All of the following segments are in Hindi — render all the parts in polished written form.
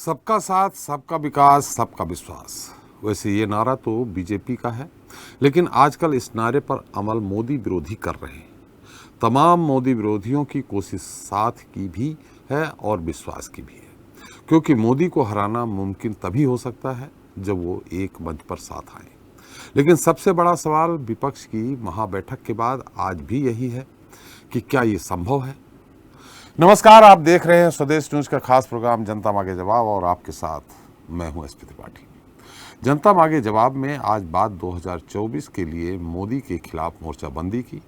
सबका साथ, सबका विकास, सबका विश्वास। वैसे ये नारा तो बीजेपी का है, लेकिन आजकल इस नारे पर अमल मोदी विरोधी कर रहे हैं। तमाम मोदी विरोधियों की कोशिश साथ की भी है और विश्वास की भी है, क्योंकि मोदी को हराना मुमकिन तभी हो सकता है जब वो एक मंच पर साथ आए। लेकिन सबसे बड़ा सवाल विपक्ष की महाबैठक के बाद आज भी यही है कि क्या ये संभव है। नमस्कार, आप देख रहे हैं स्वदेश न्यूज का खास प्रोग्राम जनता मांगे जवाब और आपके साथ मैं हूं एसपी त्रिपाठी। जनता मांगे जवाब में आज बात 2024 के लिए मोदी के खिलाफ मोर्चाबंदी की,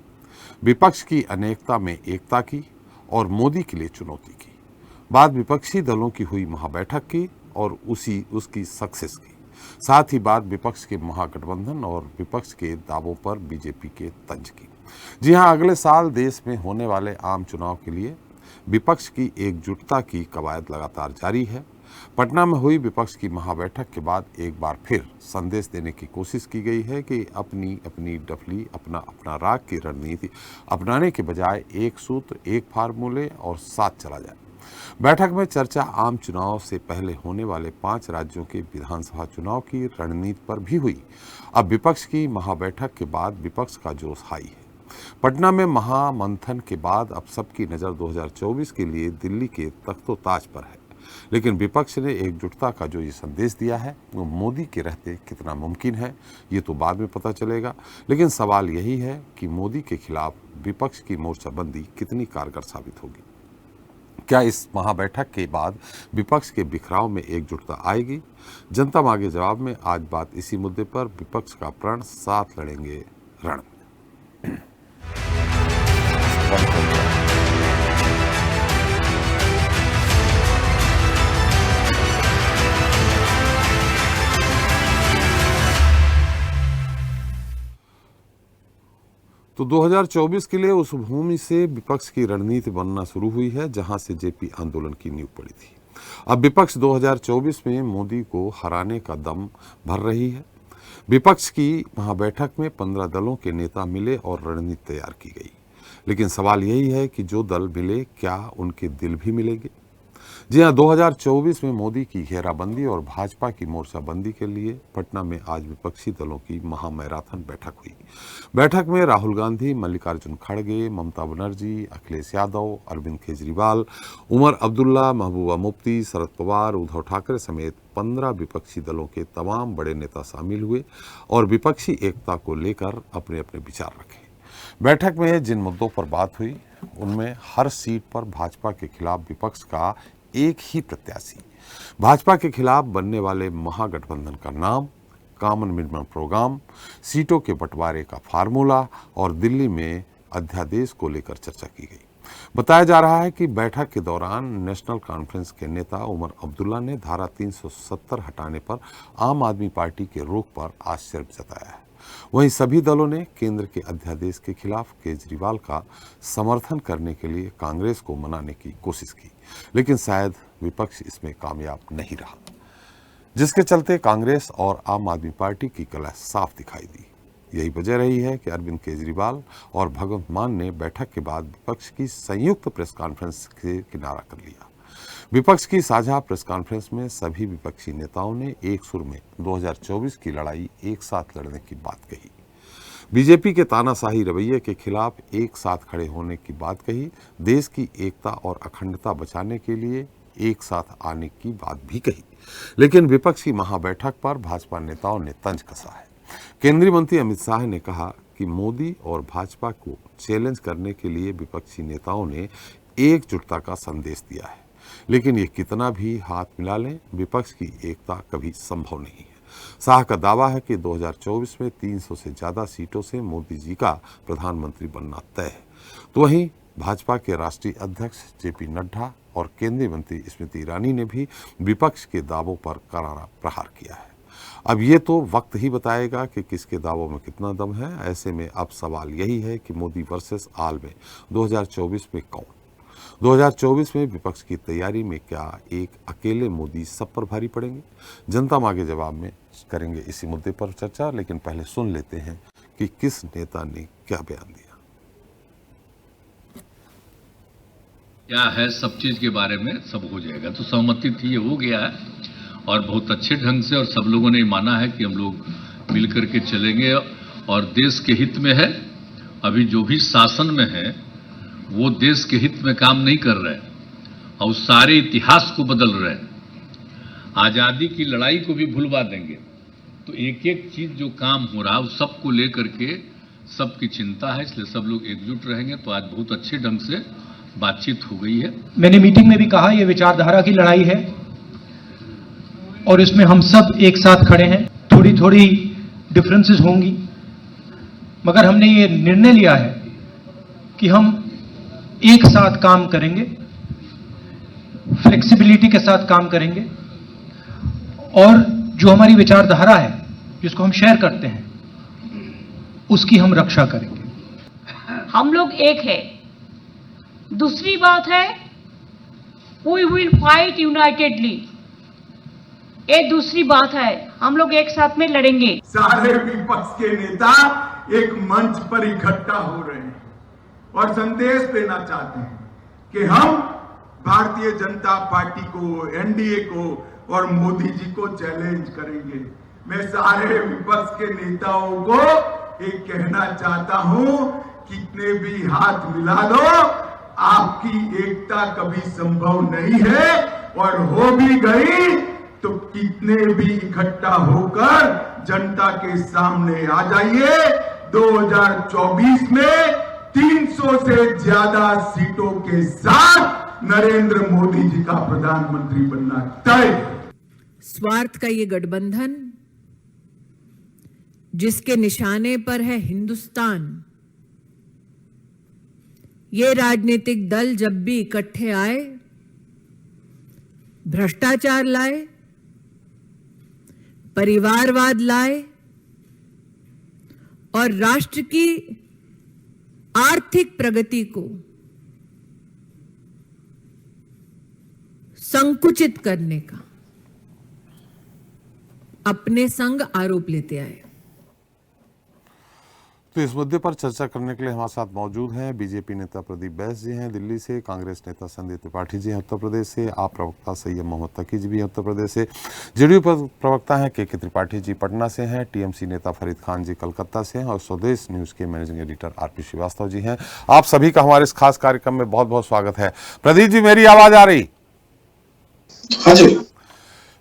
विपक्ष की अनेकता में एकता की और मोदी के लिए चुनौती की। बात विपक्षी दलों की हुई महाबैठक की और उसकी सक्सेस की। साथ ही बात विपक्ष के महागठबंधन और विपक्ष के दावों पर बीजेपी के तंज की। जी हां, अगले साल देश में होने वाले आम चुनाव के लिए विपक्ष की एकजुटता की कवायद लगातार जारी है। पटना में हुई विपक्ष की महाबैठक के बाद एक बार फिर संदेश देने की कोशिश की गई है कि अपनी अपनी डफली, अपना अपना राग की रणनीति अपनाने के बजाय एक सूत्र, एक फार्मूले और साथ चला जाए। बैठक में चर्चा आम चुनाव से पहले होने वाले 5 राज्यों के विधानसभा चुनाव की रणनीति पर भी हुई। अब विपक्ष की महाबैठक के बाद विपक्ष का जोश हाई है। पटना में महामंथन के बाद अब सबकी नज़र 2024 के लिए दिल्ली के तख्तो-ताज पर है। लेकिन विपक्ष ने एकजुटता का जो ये संदेश दिया है वो मोदी के रहते कितना मुमकिन है, ये तो बाद में पता चलेगा। लेकिन सवाल यही है कि मोदी के खिलाफ विपक्ष की मोर्चाबंदी कितनी कारगर साबित होगी। क्या इस महाबैठक के बाद विपक्ष के बिखराव में एकजुटता आएगी? जनता मांगे जवाब में आज बात इसी मुद्दे पर विपक्ष का प्रण साथ लड़ेंगे रण। तो 2024 के लिए उस भूमि से विपक्ष की रणनीति बनना शुरू हुई है जहां से जेपी आंदोलन की नींव पड़ी थी। अब विपक्ष 2024 में मोदी को हराने का दम भर रही है। विपक्ष की महाबैठक में 15 दलों के नेता मिले और रणनीति तैयार की गई। लेकिन सवाल यही है कि जो दल मिले, क्या उनके दिल भी मिलेंगे? जी हाँ, 2024 में मोदी की घेराबंदी और भाजपा की मोर्चाबंदी के लिए पटना में आज विपक्षी दलों की महामैराथन बैठक हुई। बैठक में राहुल गांधी, मल्लिकार्जुन खड़गे, ममता बनर्जी, अखिलेश यादव, अरविंद केजरीवाल, उमर अब्दुल्ला, महबूबा मुफ्ती, शरद पवार, उद्धव ठाकरे समेत 15 विपक्षी दलों के तमाम बड़े नेता शामिल हुए और विपक्षी एकता को लेकर अपने अपने विचार रखे। बैठक में जिन मुद्दों पर बात हुई उनमें हर सीट पर भाजपा के खिलाफ विपक्ष का एक ही प्रत्याशी, भाजपा के खिलाफ बनने वाले महागठबंधन का नाम, कॉमन मिनिमम प्रोग्राम, सीटों के बंटवारे का फार्मूला और दिल्ली में अध्यादेश को लेकर चर्चा की गई। बताया जा रहा है कि बैठक के दौरान नेशनल कॉन्फ्रेंस के नेता उमर अब्दुल्ला ने धारा 370 हटाने पर आम आदमी पार्टी के रोक पर आश्चर्य जताया है। वहीं सभी दलों ने केंद्र के अध्यादेश के खिलाफ केजरीवाल का समर्थन करने के लिए कांग्रेस को मनाने की कोशिश की, लेकिन शायद विपक्ष इसमें कामयाब नहीं रहा, जिसके चलते कांग्रेस और आम आदमी पार्टी की कलह साफ दिखाई दी। यही वजह रही है कि अरविंद केजरीवाल और भगवंत मान ने बैठक के बाद विपक्ष की संयुक्त प्रेस कॉन्फ्रेंस से किनारा कर लिया। विपक्ष की साझा प्रेस कॉन्फ्रेंस में सभी विपक्षी नेताओं ने एक सुर में 2024 की लड़ाई एक साथ लड़ने की बात कही। बीजेपी के तानाशाही रवैये के खिलाफ एक साथ खड़े होने की बात कही। देश की एकता और अखंडता बचाने के लिए एक साथ आने की बात भी कही। लेकिन विपक्ष की महाबैठक पर भाजपा नेताओं ने तंज कसा है। केंद्रीय मंत्री अमित शाह ने कहा कि मोदी और भाजपा को चैलेंज करने के लिए विपक्षी नेताओं ने एकजुटता का संदेश दिया है, लेकिन ये कितना भी हाथ मिला लें, विपक्ष की एकता कभी संभव नहीं है। शाह का दावा है कि 2024 में 300 से ज्यादा सीटों से मोदी जी का प्रधानमंत्री बनना तय है। तो वहीं भाजपा के राष्ट्रीय अध्यक्ष जेपी नड्डा और केंद्रीय मंत्री स्मृति ईरानी ने भी विपक्ष के दावों पर करारा प्रहार किया है। अब ये तो वक्त ही बताएगा कि किसके दावों में कितना दम है। ऐसे में अब सवाल यही है कि मोदी वर्सेस आल में 2024 में कौन? 2024 में विपक्ष की तैयारी में क्या एक अकेले मोदी सब पर भारी पड़ेंगे? जनता मांगे जवाब में करेंगे इसी मुद्दे पर चर्चा, लेकिन पहले सुन लेते हैं कि किस नेता ने क्या बयान दिया। क्या है सब चीज के बारे में सब हो जाएगा। तो सहमति थी, ये हो गया है और बहुत अच्छे ढंग से, और सब लोगों ने माना है कि हम लोग मिल करके चलेंगे और देश के हित में है। अभी जो भी शासन में है वो देश के हित में काम नहीं कर रहे और सारे इतिहास को बदल रहे हैं। आजादी की लड़ाई को भी भुलवा देंगे। तो एक एक चीज जो काम हो रहा है उस सबको लेकर के सबकी चिंता है, इसलिए सब लोग एकजुट रहेंगे। तो आज बहुत अच्छे ढंग से बातचीत हो गई है। मैंने मीटिंग में भी कहा ये विचारधारा की लड़ाई है और इसमें हम सब एक साथ खड़े हैं। थोड़ी थोड़ी डिफरेंसेस होंगी, मगर हमने ये निर्णय लिया है कि हम एक साथ काम करेंगे, फ्लेक्सिबिलिटी के साथ काम करेंगे और जो हमारी विचारधारा है जिसको हम शेयर करते हैं उसकी हम रक्षा करेंगे। हम लोग एक है। दूसरी बात है, वी विल फाइट यूनाइटेडली। ये दूसरी बात है, हम लोग एक साथ में लड़ेंगे। सारे विपक्ष के नेता एक मंच पर इकट्ठा हो रहे हैं और संदेश देना चाहते हैं कि हम भारतीय जनता पार्टी को, एनडीए को और मोदी जी को चैलेंज करेंगे। मैं सारे विपक्ष के नेताओं को एक कहना चाहता हूं, कितने भी हाथ मिला लो, आपकी एकता कभी संभव नहीं है, और हो भी गई तो कितने भी इकट्ठा होकर जनता के सामने आ जाइए। 2024 में 300 से ज्यादा सीटों के साथ नरेंद्र मोदी जी का प्रधानमंत्री बनना तय। स्वार्थ का ये गठबंधन जिसके निशाने पर है हिंदुस्तान, ये राजनीतिक दल जब भी इकट्ठे आए, भ्रष्टाचार लाए, परिवारवाद लाए और राष्ट्र की आर्थिक प्रगति को संकुचित करने का अपने संग आरोप लेते आए। तो इस मुद्दे पर चर्चा करने के लिए हमारे साथ मौजूद हैं बीजेपी नेता प्रदीप बैस जी हैं दिल्ली से, कांग्रेस नेता संजय त्रिपाठी जी हैं उत्तर प्रदेश से, आप प्रवक्ता सैयद मोहम्मद तकी जी भी हैं उत्तर प्रदेश से, जेडीयू प्रवक्ता हैं के त्रिपाठी जी पटना से हैं, टीएमसी नेता फरीद खान जी कलकत्ता से हैं और स्वदेश न्यूज के managing editor RP Srivastava ji हैं। आप सभी का हमारे इस खास कार्यक्रम में बहुत बहुत स्वागत है। प्रदीप जी, मेरी आवाज आ रही? हाँ जी।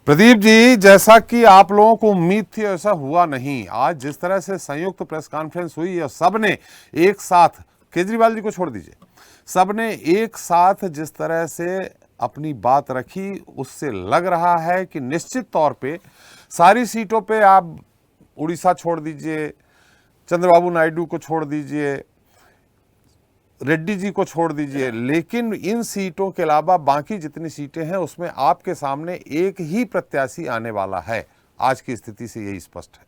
प्रदीप जी, जैसा कि आप लोगों को उम्मीद थी ऐसा हुआ नहीं। आज जिस तरह से संयुक्त प्रेस कॉन्फ्रेंस हुई और सबने एक साथ, केजरीवाल जी को छोड़ दीजिए, सबने एक साथ जिस तरह से अपनी बात रखी, उससे लग रहा है कि निश्चित तौर पे सारी सीटों पे आप उड़ीसा छोड़ दीजिए, चंद्रबाबू नायडू को छोड़ दीजिए, रेड्डी जी को छोड़ दीजिए, लेकिन इन सीटों के अलावा बाकी जितनी सीटें हैं उसमें आपके सामने एक ही प्रत्याशी आने वाला है। आज की स्थिति से यही स्पष्ट है।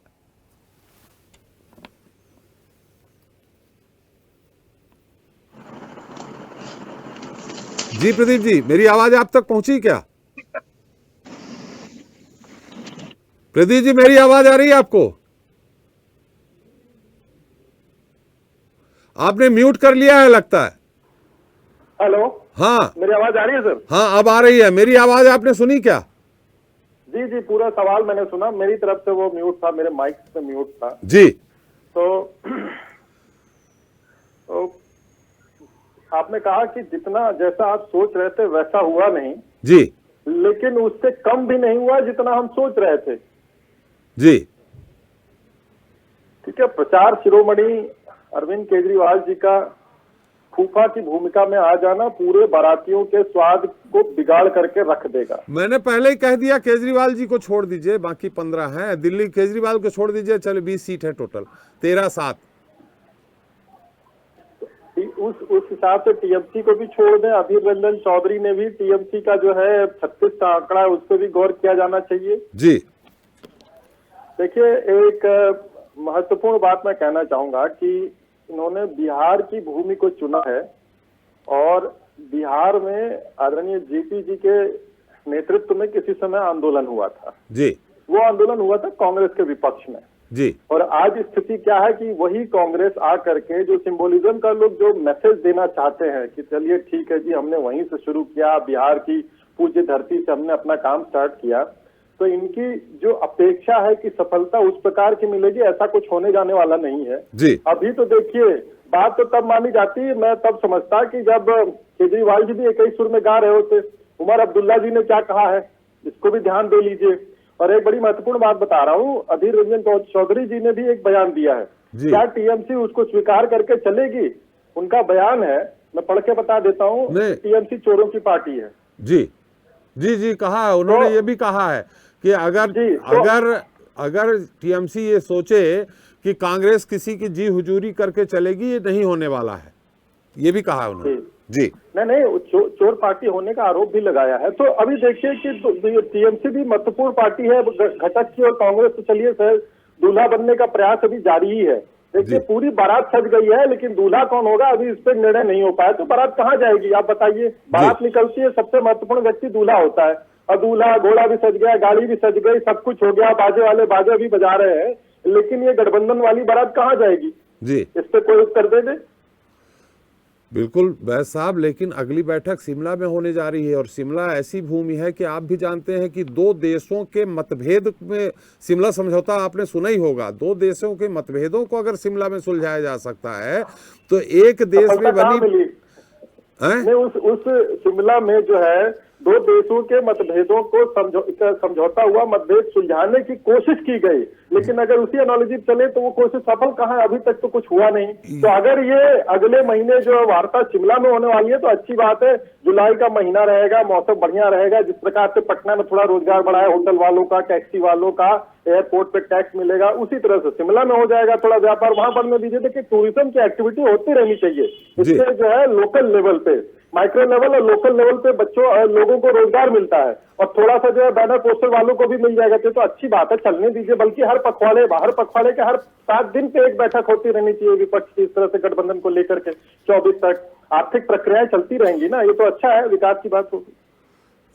जी प्रदीप जी, मेरी आवाज आप तक पहुंची क्या? प्रदीप जी, मेरी आवाज आ रही है आपको? आपने म्यूट कर लिया है लगता है। हेलो, हाँ, मेरी आवाज आ रही है सर? हाँ, अब आ रही है। मेरी आवाज आपने सुनी क्या? जी जी, पूरा सवाल मैंने सुना। मेरी तरफ से वो म्यूट था, मेरे माइक से म्यूट था जी। तो आपने कहा कि जितना जैसा आप सोच रहे थे वैसा हुआ नहीं जी, लेकिन उससे कम भी नहीं हुआ जितना हम सोच रहे थे। जी, ठीक है। प्रचार शिरोमणि अरविंद केजरीवाल जी का फूफा की भूमिका में आ जाना पूरे बारातियों के स्वाद को बिगाड़ करके रख देगा। मैंने पहले ही कह दिया केजरीवाल जी को छोड़ दीजिए, बाकी 15 हैं। दिल्ली केजरीवाल को छोड़ दीजिए, चलो 20 सीट है टोटल, 13-7। उस हिसाब से टीएमसी को भी छोड़ दें। अधीर रंजन चौधरी ने भी टीएमसी का जो है 36 का आंकड़ा है उस पर भी गौर किया जाना चाहिए। जी, देखिए, एक महत्वपूर्ण बात मैं कहना चाहूंगा कि इन्होंने बिहार की भूमि को चुना है और बिहार में आदरणीय जेपी जी के नेतृत्व में किसी समय आंदोलन हुआ था जी, वो आंदोलन हुआ था कांग्रेस के विपक्ष में। जी। और आज स्थिति क्या है कि वही कांग्रेस आ करके जो सिंबोलिज्म का लोग जो मैसेज देना चाहते हैं कि चलिए ठीक है जी, हमने वहीं से शुरू किया, बिहार की पूज्य धरती से हमने अपना काम स्टार्ट किया, तो इनकी जो अपेक्षा है कि सफलता उस प्रकार की मिलेगी, ऐसा कुछ होने जाने वाला नहीं है जी। अभी तो देखिए, बात तो तब मानी जाती है, मैं तब समझता कि जब केजरीवाल जी भी एक ही सुर में गा रहे होते। उमर अब्दुल्ला जी ने क्या कहा है, इसको भी ध्यान दे लीजिए। और एक बड़ी महत्वपूर्ण बात बता रहा हूँ, अधीर रंजन चौधरी जी ने भी एक बयान दिया है। क्या टीएमसी उसको स्वीकार करके चलेगी? उनका बयान है, मैं पढ़ के बता देता हूँ। टीएमसी चोरों की पार्टी है। जी जी जी, कहा है उन्होंने। ये भी कहा है कि अगर टीएमसी ये सोचे कि कांग्रेस किसी की जी हुजूरी करके चलेगी, ये नहीं होने वाला है, ये भी कहा है उन्होंने। जी नहीं, चोर पार्टी होने का आरोप भी लगाया है। तो अभी देखिए कि टीएमसी भी महत्वपूर्ण पार्टी है घटक की, और कांग्रेस तो चलिए सर दूल्हा बनने का प्रयास अभी जारी ही है। देखिए पूरी बारात सज गई है, लेकिन दूल्हा कौन होगा अभी इस पर निर्णय नहीं हो पाया। तो बारात कहाँ जाएगी आप बताइए? बारात निकलती है, सबसे महत्वपूर्ण व्यक्ति दूल्हा होता है, और दूल्हा घोड़ा भी सज गया, गाड़ी भी सज गई, सब कुछ हो गया, बाजे वाले बाजे भी बजा रहे हैं, लेकिन ये गठबंधन वाली बारात कहाँ जाएगी जी? इस पे कोई उत्तर दे दे। बिल्कुल बैस साहब, लेकिन अगली बैठक शिमला में होने जा रही है, और शिमला ऐसी भूमि है कि आप भी जानते हैं कि दो देशों के मतभेद में शिमला समझौता आपने सुना ही होगा। दो देशों के मतभेदों को अगर शिमला में सुलझाया जा सकता है तो एक देश में बनी उस शिमला में जो है दो देशों के मतभेदों को समझौता हुआ, मतभेद सुलझाने की कोशिश की गई, लेकिन अगर उसी एनालॉजी चले तो वो कोशिश सफल कहाँ है? अभी तक तो कुछ हुआ नहीं। तो अगर ये अगले महीने जो वार्ता शिमला में होने वाली है तो अच्छी बात है। जुलाई का महीना रहेगा, मौसम बढ़िया रहेगा। जिस प्रकार से पटना में थोड़ा रोजगार बढ़ा है, होटल वालों का, टैक्सी वालों का, एयरपोर्ट पे टैक्स मिलेगा, उसी तरह से शिमला में हो जाएगा थोड़ा व्यापार वहां बढ़ने दीजिए। देखिए टूरिज्म की एक्टिविटी होती रहनी चाहिए, इससे जो है लोकल लेवल पे, माइक्रो लेवल और लोकल लेवल पे लोगों को रोजगार मिलता है, और थोड़ा सा जो है बैनर पोस्टर वालों को भी मिल जाएगा। तो अच्छी बात है, चलने दीजिए। बल्कि हर पखवाड़े के हर 7 दिन पे एक बैठक होती रहनी चाहिए विपक्ष की, इस तरह से गठबंधन को लेकर के 24 तक आर्थिक प्रक्रियाएं चलती रहेंगी ना, ये तो अच्छा है, विकास की बात होगी।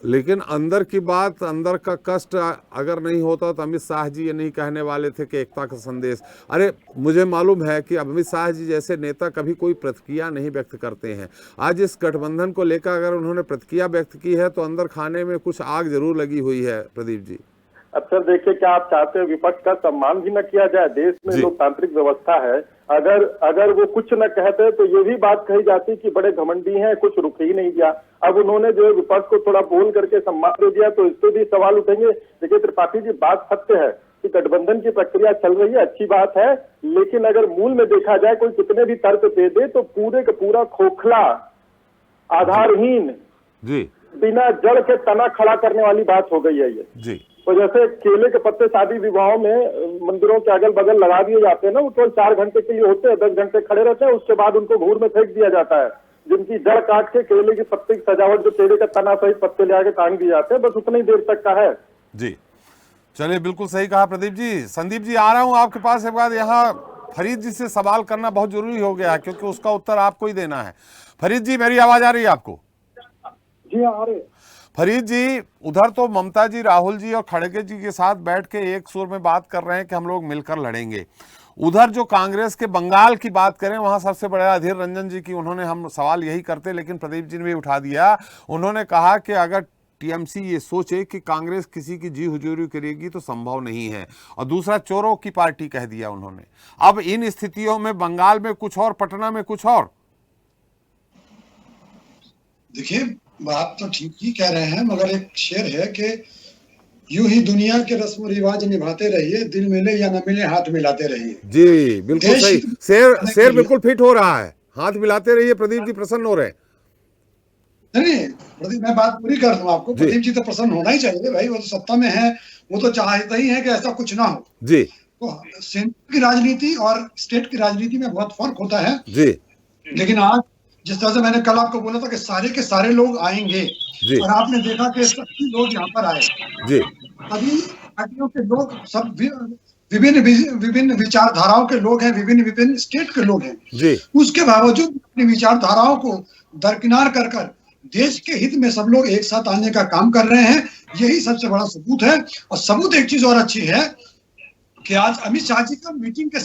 लेकिन अंदर की बात, अंदर का कष्ट अगर नहीं होता तो अमित शाह जी ये नहीं कहने वाले थे कि एकता का संदेश। अरे मुझे मालूम है कि अमित शाह जी जैसे नेता कभी कोई प्रतिक्रिया नहीं व्यक्त करते हैं। आज इस गठबंधन को लेकर अगर उन्होंने प्रतिक्रिया व्यक्त की है तो अंदर खाने में कुछ आग जरूर लगी हुई है। प्रदीप जी, अब सर देखिए, क्या आप चाहते हैं विपक्ष का सम्मान भी न किया जाए? देश में लोकतांत्रिक व्यवस्था है, अगर वो कुछ न कहते तो ये भी बात कही जाती कि बड़े घमंडी हैं, कुछ रुक ही नहीं दिया। अब उन्होंने जो है विपक्ष को थोड़ा बोल करके सम्मान दे दिया, तो इस पे भी सवाल उठेंगे। देखिए त्रिपाठी जी, बात सत्य है कि गठबंधन की प्रक्रिया चल रही है, अच्छी बात है, लेकिन अगर मूल में देखा जाए, कोई कितने भी तर्क दे दे तो पूरे का पूरा खोखला, आधारहीन, बिना जड़ के तना खड़ा करने वाली बात हो गई है ये जी। तो जैसे केले के पत्ते शादी विवाहों में मंदिरों के अगल बगल लगा दिए जाते हैं ना, वो केवल 4 घंटे के लिए होते हैं, 10 घंटे खड़े रहते हैं, उसके बाद उनको घूर में फेंक दिया जाता है। जिनकी जड़ काट के केले के पत्ते की सजावट, जो केले का तना सहित पत्ते ले आके टांग दिए जाते हैं, बस उतनी देर तक का है जी। चलिए, बिल्कुल सही कहा प्रदीप जी। संदीप जी, आ रहा हूं आपके पास। एक बात यहाँ फरीद जी से सवाल करना बहुत जरूरी हो गया है, क्योंकि उसका उत्तर आपको ही देना है। फरीद जी, मेरी आवाज आ रही है आपको? जी आ रही है। फरीद जी, उधर तो ममता जी, राहुल जी और खड़गे जी के साथ बैठ के एक सुर में बात कर रहे हैं कि हम लोग मिलकर लड़ेंगे। उधर जो कांग्रेस के बंगाल की बात करें, वहां सबसे बड़ा अधीर रंजन जी की, उन्होंने, हम सवाल यही करते लेकिन प्रदीप जी ने भी उठा दिया। उन्होंने कहा कि अगर टीएमसी ये सोचे कि कांग्रेस किसी की जी हुजूरी करेगी तो संभव नहीं है, और दूसरा चोरों की पार्टी कह दिया उन्होंने। अब इन स्थितियों में बंगाल में कुछ और, पटना में कुछ और। देखिए, बात तो ठीक ही कह रहे हैं, मगर एक शेर है कि यूं ही दुनिया के रस्म रिवाज निभाते रहिए, दिल मिले या न मिले हाथ मिलाते रहिए। जी बिल्कुल सही, शेर बिल्कुल फिट हो रहा है, हाथ मिलाते रहिए। प्रदीप जी प्रसन्न हो रहे हैं। नहीं प्रदीप, मैं बात पूरी कर दूं आपको। प्रदीप जी तो प्रसन्न होना ही चाहिए भाई, वो तो सत्ता में है, वो तो चाहते ही है कि ऐसा कुछ ना हो जी। तो सेंटर की राजनीति और स्टेट की राजनीति में बहुत फर्क होता है जी। लेकिन आज जिस तरह से मैंने कल आपको बोला था कि सारे के सारे लोग आएंगे, और आपने देखा कि सभी लोग यहाँ पर आए जी। सभी पार्टियों के लोग, सब विभिन्न विचारधाराओं के लोग हैं, विभिन्न स्टेट के लोग हैं जी। उसके बावजूद अपनी विचारधाराओं को दरकिनार कर देश के हित में सब लोग एक साथ आने का काम कर रहे हैं। यही सबसे बड़ा सबूत है। और सबूत एक चीज और अच्छी है कि आज अमित शाह जी का मीटिंग के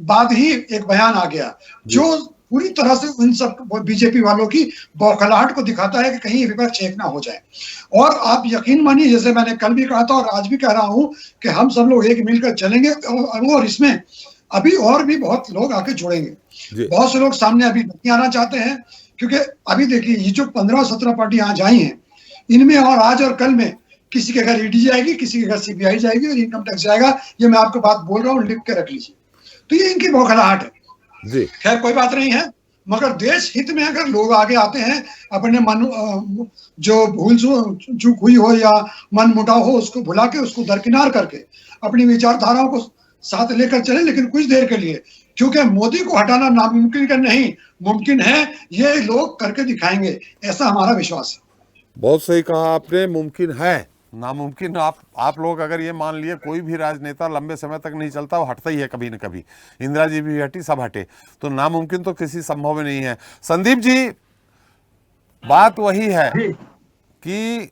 बाद ही एक बयान आ गया जो पूरी तरह से उन सब बीजेपी वालों की बौखलाहट को दिखाता है कि कहीं विपक्ष एक ना हो जाए। और आप यकीन मानिए, जैसे मैंने कल भी कहा था और आज भी कह रहा हूं कि हम सब लोग एक मिलकर चलेंगे और इसमें अभी और भी बहुत लोग आके जुड़ेंगे। बहुत से लोग सामने अभी नहीं आना चाहते हैं, क्योंकि अभी देखिए ये जो 15-17 पार्टी आज आई हैं, इनमें और आज और कल में किसी के घर ईडी जाएगी, किसी के घर सीबीआई जाएगी और इनकम टैक्स जाएगा। ये मैं आपको बात बोल रहा हूँ, लिख के रख लीजिए। तो ये इनकी बौखलाहट है। खैर कोई बात नहीं है, मगर देश हित में अगर लोग आगे आते हैं, अपने मन जो भूल चूक हुई हो या मन मुटाव हो उसको भुला के, उसको दरकिनार करके अपनी विचारधाराओं को साथ लेकर चले, लेकिन कुछ देर के लिए, क्योंकि मोदी को हटाना नामुमकिन का नहीं, मुमकिन है, ये लोग करके दिखाएंगे, ऐसा हमारा विश्वास है। बहुत सही कहा आपने, मुमकिन है, नामुमकिन आप लोग अगर ये मान लिए कोई भी राजनेता लंबे समय तक नहीं चलता, वो हटता ही है कभी न कभी। इंदिरा जी भी हटी, सब हटे, तो नामुमकिन तो किसी संभव में नहीं है। संदीप जी, बात वही है कि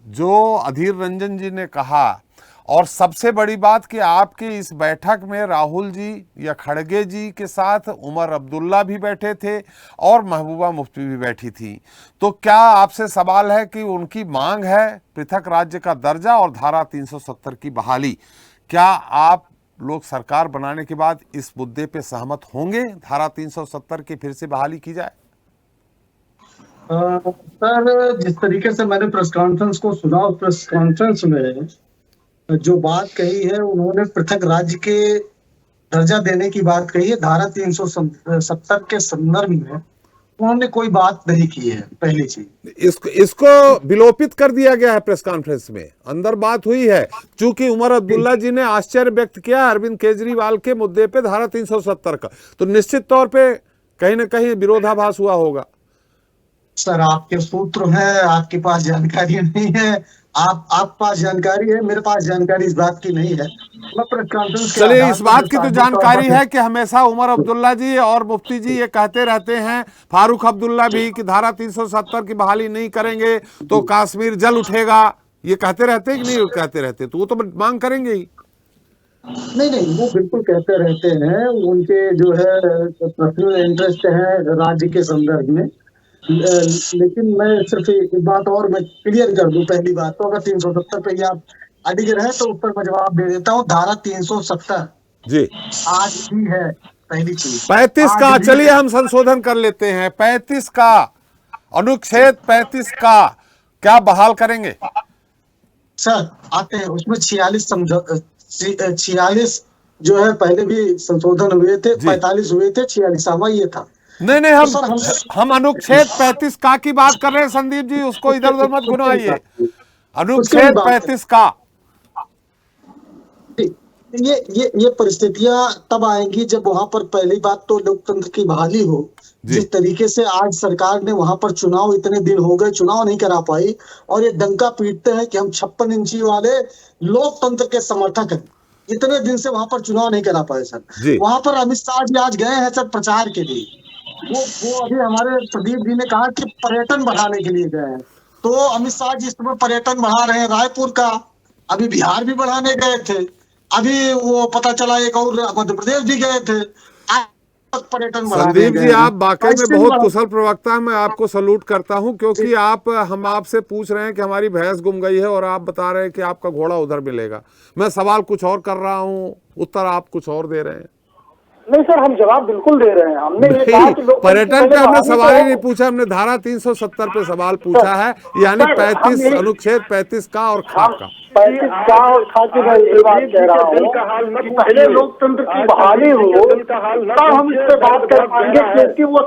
जो अधीर रंजन जी ने कहा, और सबसे बड़ी बात कि आपके इस बैठक में राहुल जी या खड़गे जी के साथ उमर अब्दुल्ला भी बैठे थे और महबूबा मुफ्ती भी बैठी थी। तो क्या आपसे सवाल है कि उनकी मांग है पृथक राज्य का दर्जा और धारा 370 की बहाली, क्या आप लोग सरकार बनाने के बाद इस मुद्दे पे सहमत होंगे, धारा 370 की फिर से बहाली की जाए? सर, जिस तरीके से मैंने प्रेस कॉन्फ्रेंस को सुना, उस प्रेस कॉन्फ्रेंस में जो बात कही है, उन्होंने पृथक राज्य के दर्जा देने की बात कही है। धारा 370 के संदर्भ में उन्होंने कोई बात नहीं की है। पहली चीज, इसको विलोपित कर दिया गया है प्रेस कॉन्फ्रेंस में। अंदर बात हुई है, चूंकि उमर अब्दुल्ला जी ने आश्चर्य व्यक्त किया अरविंद केजरीवाल के मुद्दे पे धारा 370 का, तो निश्चित तौर पे कहीं ना कहीं विरोधाभास हुआ होगा। सर, आपके सूत्र हैं, आपके पास जानकारी नहीं है। आप पास जानकारी है, मेरे पास जानकारी इस बात की नहीं है। चलिए, इस बात की तो जानकारी है कि हमेशा उमर अब्दुल्ला जी और मुफ्ती जी ये कहते रहते हैं, फारूक अब्दुल्ला भी, कि धारा 370 की बहाली नहीं करेंगे तो कश्मीर जल उठेगा। ये कहते रहते हैं कि नहीं कहते रहते? तो वो तो मांग करेंगे ही। नहीं, वो बिल्कुल कहते रहते हैं। उनके जो है पर्सनल इंटरेस्ट है राज्य के संदर्भ में। लेकिन मैं सिर्फ एक बात और मैं क्लियर कर दूं। पहली बात तो, अगर 370 पे ही आप अड़िग रहे तो उस पर मैं जवाब दे देता हूँ। धारा 370 जी आज भी है। पहली चीज 35 का, चलिए हम संशोधन कर लेते हैं। 35 का अनुच्छेद 35 का क्या बहाल करेंगे? सर, आते हैं उसमें 46 जो है पहले भी संशोधन हुए थे, 45 हुए थे, 46वां ये था। नहीं, हम अनुच्छेद 35 का की बात कर रहे हैं संदीप जी, उसको इधर उधर मत घुमाइए। अनुच्छेद 35 का ये परिस्थितियां तब आएंगी जब वहां पर पहली बात तो लोकतंत्र की बहाली हो। जिस तरीके से आज सरकार ने वहां पर चुनाव, इतने दिन हो गए चुनाव नहीं करा पाई, और ये डंका पीटते हैं कि हम 56 इंची वाले लोकतंत्र के समर्थक हैं। इतने दिन से वहां पर चुनाव नहीं करा पाए सर। वहां पर अमित शाह जी आज गए हैं सर प्रचार के लिए। वो अभी हमारे प्रदीप जी ने कहा कि पर्यटन बढ़ाने के लिए गए हैं, तो अमित शाह जी इस समय पर्यटन बढ़ा रहे हैं रायपुर का, अभी बिहार भी बढ़ाने गए थे, अभी वो पता चला एक और मध्य प्रदेश भी गए थे। पर्यटन संदीप जी, आप वाकई में बहुत कुशल प्रवक्ता हैं, मैं आपको सलूट करता हूं, क्योंकि हम आपसे पूछ रहे हैं कि हमारी भैंस गुम गई है और आप बता रहे हैं कि आपका घोड़ा उधर मिलेगा। मैं सवाल कुछ और कर रहा हूं, उत्तर आप कुछ और दे रहे हैं। नहीं सर, हम जवाब बिल्कुल दे रहे हैं। हमने ये कहा कि पर्यटन पे हमने सवाल ही नहीं पूछा, हमने धारा 370 पे सवाल पूछा है, यानी 35 अनुच्छेद 35 का और खा का। 35 का और खा की मैं ये बात कह रहा हूँ कि पहले लोकतंत्र की बहाली हो तब हम इस पे बात कर पाएंगे, क्योंकि वो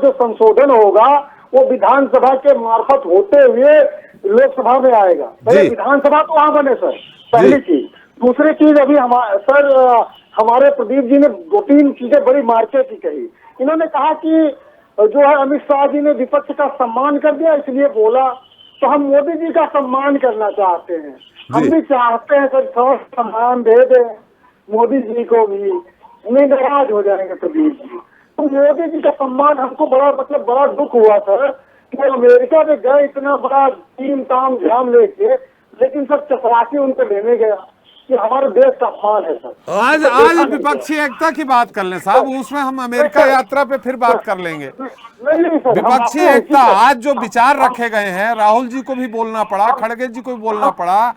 जो संशोधन होगा वो विधानसभा के मार्फत होते हुए लोकसभा में आएगा। पहले विधानसभा तो वहाँ बने सर, पहली चीज। दूसरी चीज, अभी हमारे प्रदीप जी ने 2-3 चीजें बड़ी मार्के की कही। इन्होंने कहा कि जो है अमित शाह जी ने विपक्ष का सम्मान कर दिया इसलिए बोला, तो हम मोदी जी का सम्मान करना चाहते हैं। हम भी चाहते हैं सर थोड़ा सम्मान दे दें मोदी जी को भी, नहीं नाराज हो जाएंगे प्रदीप जी। तो मोदी जी का सम्मान हमको बड़ा दुख हुआ सर कि अमेरिका में गए इतना बड़ा टीम ताम झाम लेके, लेकिन सब चपरासी उनको लेने गया। कि हमारे देश का अपमान है सर। आज विपक्षी एकता की बात कर लें साहब, उसमें हम अमेरिका यात्रा पे फिर बात कर लेंगे। नहीं सर, विपक्षी एकता, आज जो विचार रखे गए हैं, राहुल जी को भी बोलना पड़ा, खड़गे जी को भी बोलना पड़ा,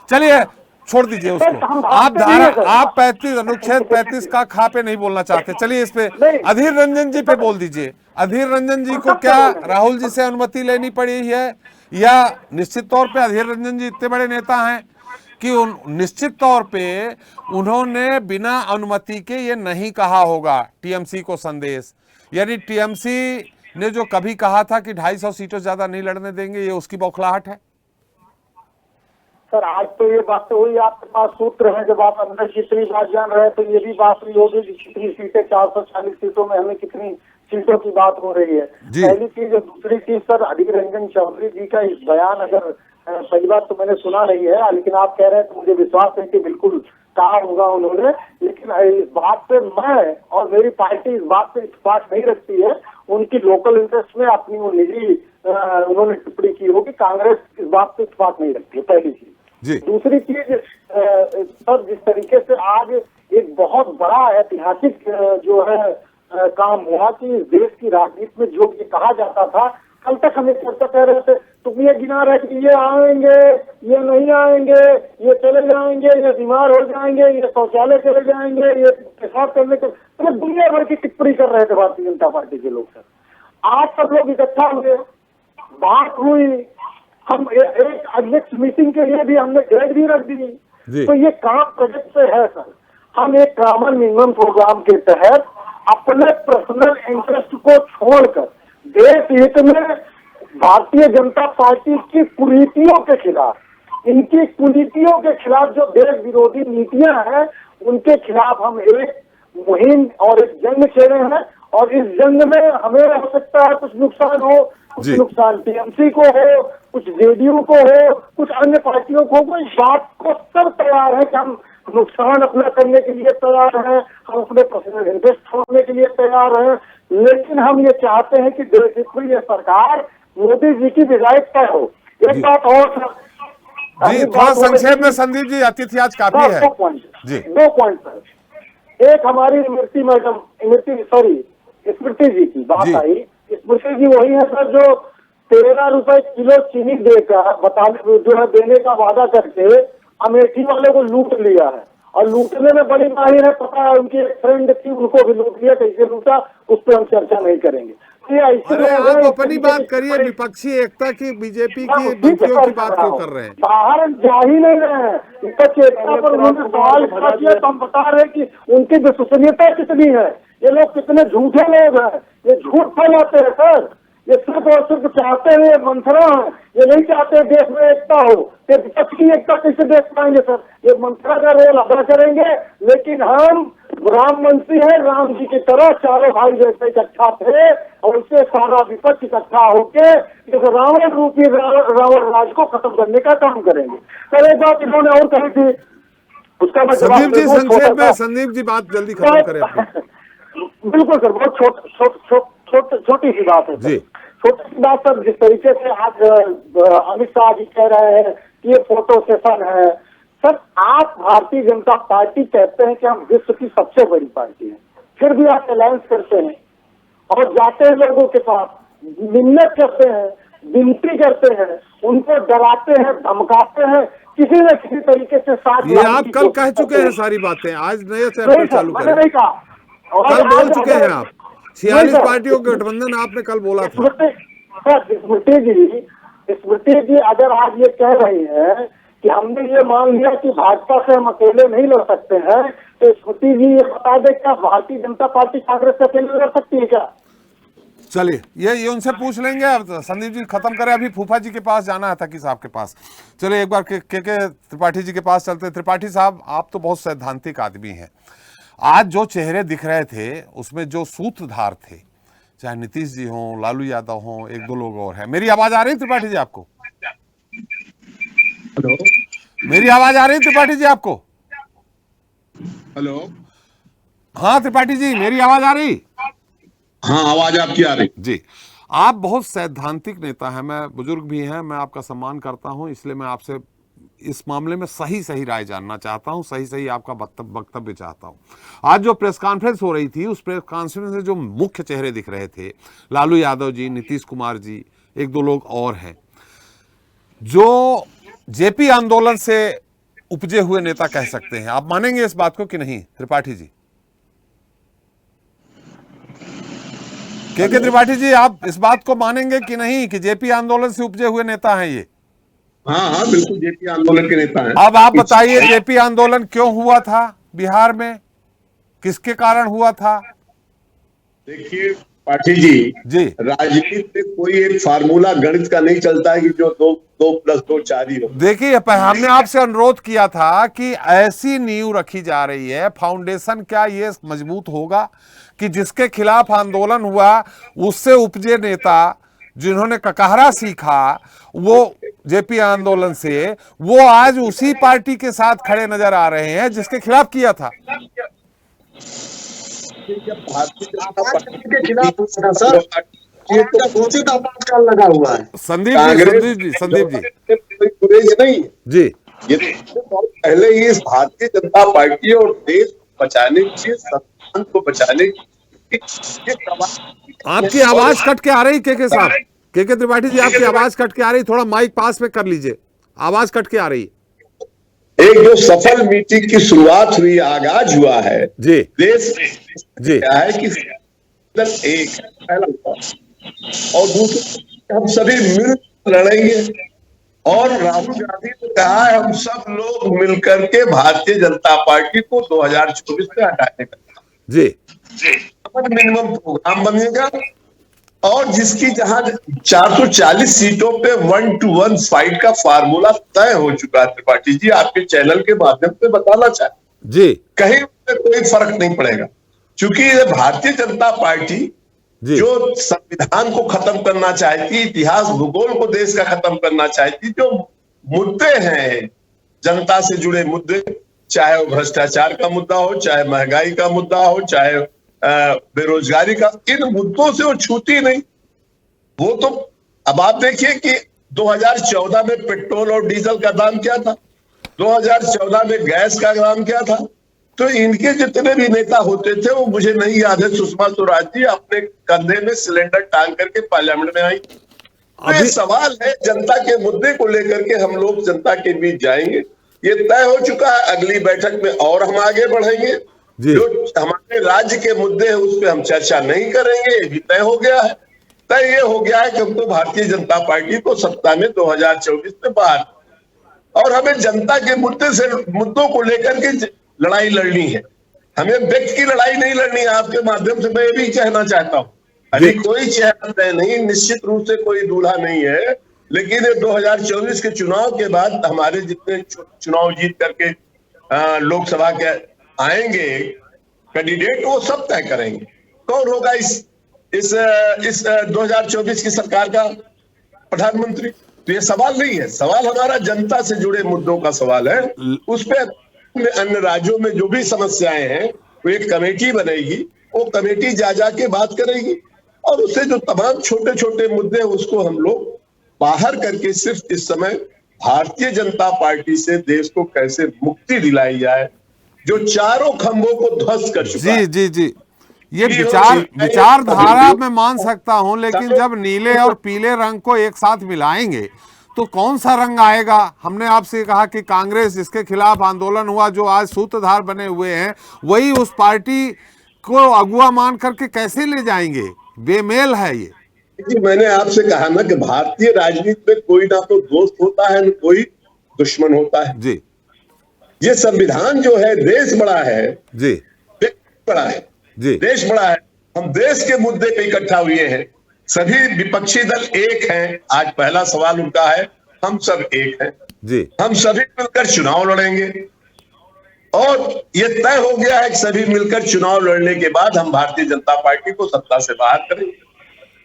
चलिए छोड़ दीजिए उसको। आप 35 अनुच्छेद 35 का खा पे नहीं बोलना चाहते, चलिए इस पे अधीर रंजन जी पे बोल दीजिए। अधीर रंजन जी को क्या राहुल जी से अनुमति लेनी पड़ी है, या निश्चित तौर पे अधीर रंजन जी इतने बड़े नेता हैं कि निश्चित तौर पे उन्होंने बिना अनुमति के ये नहीं कहा होगा टीएमसी को संदेश, यानी टीएमसी ने जो कभी कहा था कि 250 सीटों ज्यादा नहीं लड़ने देंगे, ये उसकी बौखलाहट है? सर आज तो ये बात तो हुई, आपके पास सूत्र है, जब आप अंदर कितनी बात जान रहे हैं तो ये भी बात हुई होगी कि कितनी सीटें, 440 सीटों में हमें कितनी सीटों की बात हो रही है। पहली चीज। दूसरी चीज सर, अधीर रंजन चौधरी जी का इस बयान, अगर पहली बात तो मैंने सुना नहीं है, लेकिन आप कह रहे हैं तो मुझे विश्वास है कि बिल्कुल कहा होगा उन्होंने। लेकिन इस बात पे मैं और मेरी पार्टी इस बात पे इत्तेफाक नहीं रखती है। उनकी लोकल इंटरेस्ट में अपनी वो निजी उन्होंने टिप्पणी की होगी, कांग्रेस इस बात पे इत्तेफाक नहीं रखती है, पहली चीज। दूसरी चीज सर, जिस तरीके से आज एक बहुत बड़ा ऐतिहासिक जो है काम हुआ कि इस देश की राजनीति में जो ये कहा जाता था, कल तक हम एक चर्चा कर रहे थे, तुम ये गिना रहे कि ये आएंगे, ये नहीं आएंगे, ये चले जाएंगे, ये बीमार हो जाएंगे, ये शौचालय चले जाएंगे, ये पेशाब करने के, तो दुनिया भर की टिप्पणी कर रहे थे भारतीय जनता पार्टी के लोग। सर आज सब लोग इकट्ठा हुए, बात हुई, हम एक अध्यक्ष मीटिंग के लिए भी हमने डेट भी रख दी। तो ये काम प्रोजेक्ट से है सर। हम एक कॉमन मिनिमम प्रोग्राम के तहत अपने पर्सनल इंटरेस्ट को छोड़कर देश हित में भारतीय जनता पार्टी की कुरीतियों के खिलाफ, इनकी कुरीतियों के खिलाफ जो देश विरोधी नीतियां हैं, उनके खिलाफ हम एक मुहिम और एक जंग छेड़े हैं। और इस जंग में हमें हो सकता है कुछ नुकसान हो, कुछ नुकसान टीएमसी को हो, कुछ जेडीयू को हो, कुछ अन्य पार्टियों को हो। इस बात को सब तैयार है कि हम नुकसान अपना करने के लिए तैयार हैं, हम अपने पर्सनल इंटरेस्ट छोड़ने के लिए तैयार हैं, लेकिन हम ये चाहते हैं कि देश हित में ये सरकार मोदी जी की विधायक तय हो। एक बात और जी, थोड़ा संक्षेप में संदीप जी, अतिथि आज काफी है। 2 पॉइंट सर। एक हमारी स्मृति जी की बात आई। स्मृति जी वही है सर जो 13 रुपए किलो चीनी देकर जो है देने का वादा करके अमेठी वाले को लूट लिया है, और लूटने में बड़ी माहिर है। पता है उनकी एक फ्रेंड थी, उनको भी लूट लिया, कैसे लूटा उस पर हम चर्चा नहीं करेंगे। अरे आप अपनी बात करिए, विपक्षी एकता की, बीजेपी की मंत्रियों की बात क्यों कर रहे हैं? बाहर जा ही नहीं रहे हैं। विपक्षी एकता पर उन्होंने सवाल खड़ा किया तो हम बता रहे हैं कि उनकी विश्वसनीयता कितनी है, ये लोग कितने झूठे लोग हैं, ये झूठ फैलाते हैं सर। ये सिर्फ और सिर्फ चाहते हैं मंथरा है, ये नहीं चाहते देश में एकता हो। ये विपक्ष की एकता कैसे देख पाएंगे सर? ये मंथरा का रोल अदा करेंगे, लेकिन हम राम वंशी है, राम जी की तरह चारों भाई जैसे इकट्ठा थे, और उससे सारा विपक्ष इकट्ठा होके इस रावण रूपी रावण राज को खत्म करने का काम करेंगे। सर एक बात इन्होंने और कही थी, उसका मैं संदीप जी संक्षेप में, संदीप जी बात जल्दी खत्म करें। बिल्कुल सर, बहुत छोटी सी बात है जी। छोटी सी बात सर, जिस तरीके से आज अमित शाह जी कह रहे हैं कि ये फोटो सेशन है। सर आप भारतीय जनता पार्टी कहते हैं कि हम विश्व की सबसे बड़ी पार्टी है, फिर भी आप अलायंस करते हैं और जाते हैं लोगों के पास, मिन्नत करते हैं, विनती करते हैं, उनको डराते हैं, धमकाते हैं, किसी न किसी तरीके से साथ। ये आप कल कह चुके हैं सारी बातें, आज नए से चालू करें। नहीं कहा, कल बोल चुके हैं आप, 46 पार्टियों के गठबंधन आपने कल बोला था। स्मृति जी अगर आज ये कह रही है कि हमने ये मान लिया कि भाजपा से हम अकेले नहीं लड़ सकते हैं, तो स्मृति जी ये बता दे क्या भारतीय जनता पार्टी कांग्रेस से अकेले लड़ सकती है क्या? चलिए ये उनसे पूछ लेंगे। अब संदीप जी खत्म करें, अभी फूफा जी के पास जाना है था कि साहब के पास। चलिए एक बार के त्रिपाठी जी के पास चलते हैं। त्रिपाठी साहब, आप तो बहुत सैद्धांतिक आदमी हैं। आज जो चेहरे दिख रहे थे उसमें जो सूत्रधार थे, चाहे नीतीश जी हों, लालू यादव हों, एक दो लोग और हैं। मेरी आवाज आ रही है त्रिपाठी जी आपको? हेलो, मेरी आवाज आ रही है त्रिपाठी जी आपको? हेलो, हाँ त्रिपाठी जी, मेरी आवाज आ रही? हाँ आवाज आपकी आ रही जी। आप बहुत सैद्धांतिक नेता हैं, मैं बुजुर्ग भी हैं, मैं आपका सम्मान करता हूं, इसलिए मैं आपसे इस मामले में सही सही राय जानना चाहता हूं, सही सही आपका वक्तव्य चाहता हूं। आज जो प्रेस कॉन्फ्रेंस हो रही थी, उस प्रेस कॉन्फ्रेंस में जो मुख्य चेहरे दिख रहे थे, लालू यादव जी, नीतीश कुमार जी, एक दो लोग और हैं जो जेपी आंदोलन से उपजे हुए नेता कह सकते हैं। आप मानेंगे इस बात को कि नहीं त्रिपाठी जी? के त्रिपाठी जी, आप इस बात को मानेंगे कि नहीं कि जेपी आंदोलन से उपजे हुए नेता हैं ये? हाँ हाँ बिल्कुल जेपी आंदोलन के नेता हैं। अब आप बताइए, जेपी आंदोलन क्यों हुआ था बिहार में, किसके कारण हुआ था? देखिए पाठी जी, राजनीति में कोई एक फार्मूला गणित का नहीं चलता है कि जो 2+2 4 ही हो। देखिए, हमने आपसे अनुरोध किया था कि ऐसी नींव रखी जा रही है, फाउंडेशन क्या ये मजबूत होगा कि जिसके खिलाफ आंदोलन हुआ उससे उपजे नेता जिन्होंने ककहरा सीखा वो जेपी आंदोलन से, वो आज उसी पार्टी के साथ खड़े नजर आ रहे हैं जिसके खिलाफ किया था। भारतीय जनता पार्टी के खिलाफ सर लगा हुआ है। संदीप जी नहीं जी, ये तो पहले ही इस भारतीय जनता पार्टी और देश बचाने की, संविधान को बचाने की। आपकी आवाज कट के आ रही के साहब, के त्रिपाठी जी, आपकी आवाज कट के आ रही, थोड़ा माइक पास में कर लीजिए, आवाज कट के आ रही है। एक जो सफल मीटिंग की शुरुआत हुई, आगाज हुआ है जी, देश जी क्या है कि एक पहला और दूसरा हम सभी मिल लड़ेंगे, और राहुल गांधी ने कहा है हम सब लोग मिलकर के भारतीय जनता पार्टी को 2024 में हटाने का जी मिनिमम प्रोग्राम बनेगा, और जिसकी जहां 440 सीटों पे 1 to 1 फाइट का फार्मूला तय हो चुका है। त्रिपाठी जी, आपके चैनल के माध्यम से बताना चाहे जी, कहीं कोई फर्क नहीं पड़ेगा, क्योंकि ये भारतीय जनता पार्टी जो संविधान को खत्म करना चाहती, इतिहास भूगोल को देश का खत्म करना चाहती, जो मुद्दे हैं जनता से जुड़े मुद्दे, चाहे वो भ्रष्टाचार का मुद्दा हो, चाहे महंगाई का मुद्दा हो, चाहे बेरोजगारी का, इन मुद्दों से वो छूती नहीं। वो तो अब आप देखिए कि 2014 में पेट्रोल और डीजल का दाम क्या था, 2014 में गैस का दाम क्या था। तो इनके जितने भी नेता होते थे, वो मुझे नहीं याद है, सुषमा स्वराज जी अपने कंधे में सिलेंडर टांग करके पार्लियामेंट में आई। तो ये सवाल है, जनता के मुद्दे को लेकर के हम लोग जनता के बीच जाएंगे, ये तय हो चुका है। अगली बैठक में और हम आगे बढ़ेंगे, जो हमारे राज्य के मुद्दे हैं उस पर हम चर्चा नहीं करेंगे, ये भी तय हो गया है। तय ये हो गया है कि हमको भारतीय जनता पार्टी को सत्ता में 2024 में बाहर, और हमें जनता के मुद्दों को लेकर के लड़ाई लड़नी है, हमें व्यक्ति की लड़ाई नहीं लड़नी है। आपके माध्यम से मैं ये भी कहना चाहता हूँ, अभी कोई चेहरा तय नहीं, निश्चित रूप से कोई दूल्हा नहीं है, लेकिन 2024 के चुनाव के बाद हमारे जितने चुनाव जीत करके लोकसभा के आएंगे कैंडिडेट, वो सब तय करेंगे कौन होगा इस 2024 की सरकार का प्रधानमंत्री। तो ये सवाल नहीं है, सवाल हमारा जनता से जुड़े मुद्दों का सवाल है। उस पर अन्य राज्यों में जो भी समस्याएं हैं, वो एक कमेटी बनेगी, वो कमेटी जा के बात करेगी, और उससे जो तमाम छोटे छोटे मुद्दे हैं उसको हम लोग बाहर करके सिर्फ इस समय भारतीय जनता पार्टी से देश को कैसे मुक्ति दिलाई जाए, जो चारों खंभों को ध्वस्त कर चुका है। जी, ये विचारधारा मैं मान सकता हूं, लेकिन जब नीले और पीले रंग को एक साथ मिलाएंगे तो कौन सा रंग आएगा? हमने आपसे कहा कि कांग्रेस, जिसके खिलाफ आंदोलन हुआ, जो आज सूत्रधार बने हुए हैं, वही उस पार्टी को अगुआ मान करके कैसे ले जाएंगे? बेमेल है ये। जी, मैंने आपसे कहा ना कि भारतीय राजनीति में कोई ना तो दोस्त होता है, न कोई दुश्मन होता है। जी, ये संविधान जो है, देश बड़ा है जी, देश बड़ा है जी, देश बड़ा है। हम देश के मुद्दे पे इकट्ठा हुए हैं, सभी विपक्षी दल एक हैं। आज पहला सवाल उनका है, हम सब एक हैं जी, हम सभी मिलकर चुनाव लड़ेंगे, और ये तय हो गया है कि सभी मिलकर चुनाव लड़ने के बाद हम भारतीय जनता पार्टी को सत्ता से बाहर करेंगे।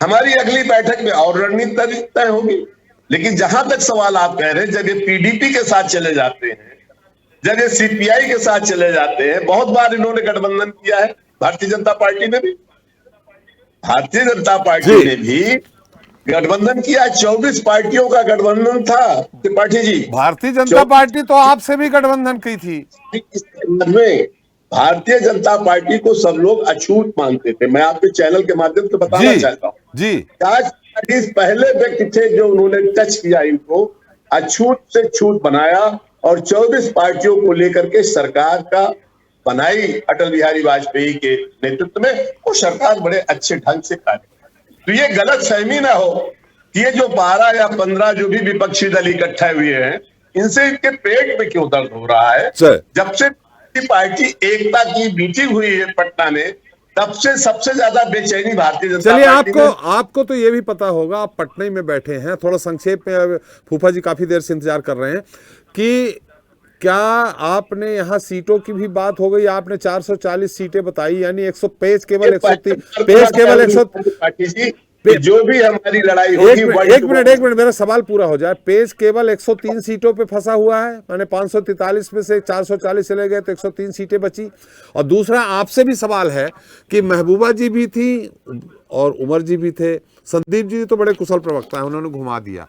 हमारी अगली बैठक में और रणनीति तय होगी। लेकिन जहां तक सवाल आप कह रहे हैं, जब ये पीडीपी के साथ चले जाते हैं, जब ये सीपीआई के साथ चले जाते हैं, बहुत बार इन्होंने गठबंधन किया है भारतीय जनता पार्टी ने भी गठबंधन किया, 24 पार्टियों का गठबंधन था त्रिपाठी जी। भारतीय जनता पार्टी तो आपसे भी गठबंधन की थी। इस संदर्भ में भारतीय जनता पार्टी को सब लोग अछूत मानते थे। मैं आपके चैनल के माध्यम से बताना चाहता हूँ जी आज पहले व्यक्ति थे जो उन्होंने टच किया, इनको अछूत से छूत बनाया और 24 पार्टियों को लेकर के सरकार का बनाई अटल बिहारी वाजपेयी के नेतृत्व में। वो सरकार बड़े अच्छे ढंग से कार्य। तो ये गलत फहमी ना हो कि ये जो 12 या 15 जो भी विपक्षी दल इकट्ठे हुए हैं, इनसे इनके पेट में क्यों दर्द हो रहा है? जब से पार्टी एकता की मीटिंग हुई है पटना में, तब से सबसे ज्यादा बेचैनी भारतीय जनता चलिए पार्टी आपको तो ये भी पता होगा, आप पटना में बैठे हैं, थोड़ा संक्षेप में फूफा जी काफी देर से इंतजार कर रहे हैं कि क्या आपने यहाँ सीटों की भी बात हो गई? आपने 440 सीटें बताई, यानी 100 पेज केवल 130 पेज केवल 100 जो भी हमारी लड़ाई होगी। एक मिनट मेरा सवाल पूरा हो जाए। पेज केवल 103 सीटों पे फंसा हुआ है, माने 543 में से 440 चले गए तो 103 सीटें बची। और दूसरा आपसे भी सवाल है कि महबूबा जी भी थी और उमर जी भी थे, संदीप जी तो बड़े कुशल प्रवक्ता है, उन्होंने घुमा दिया।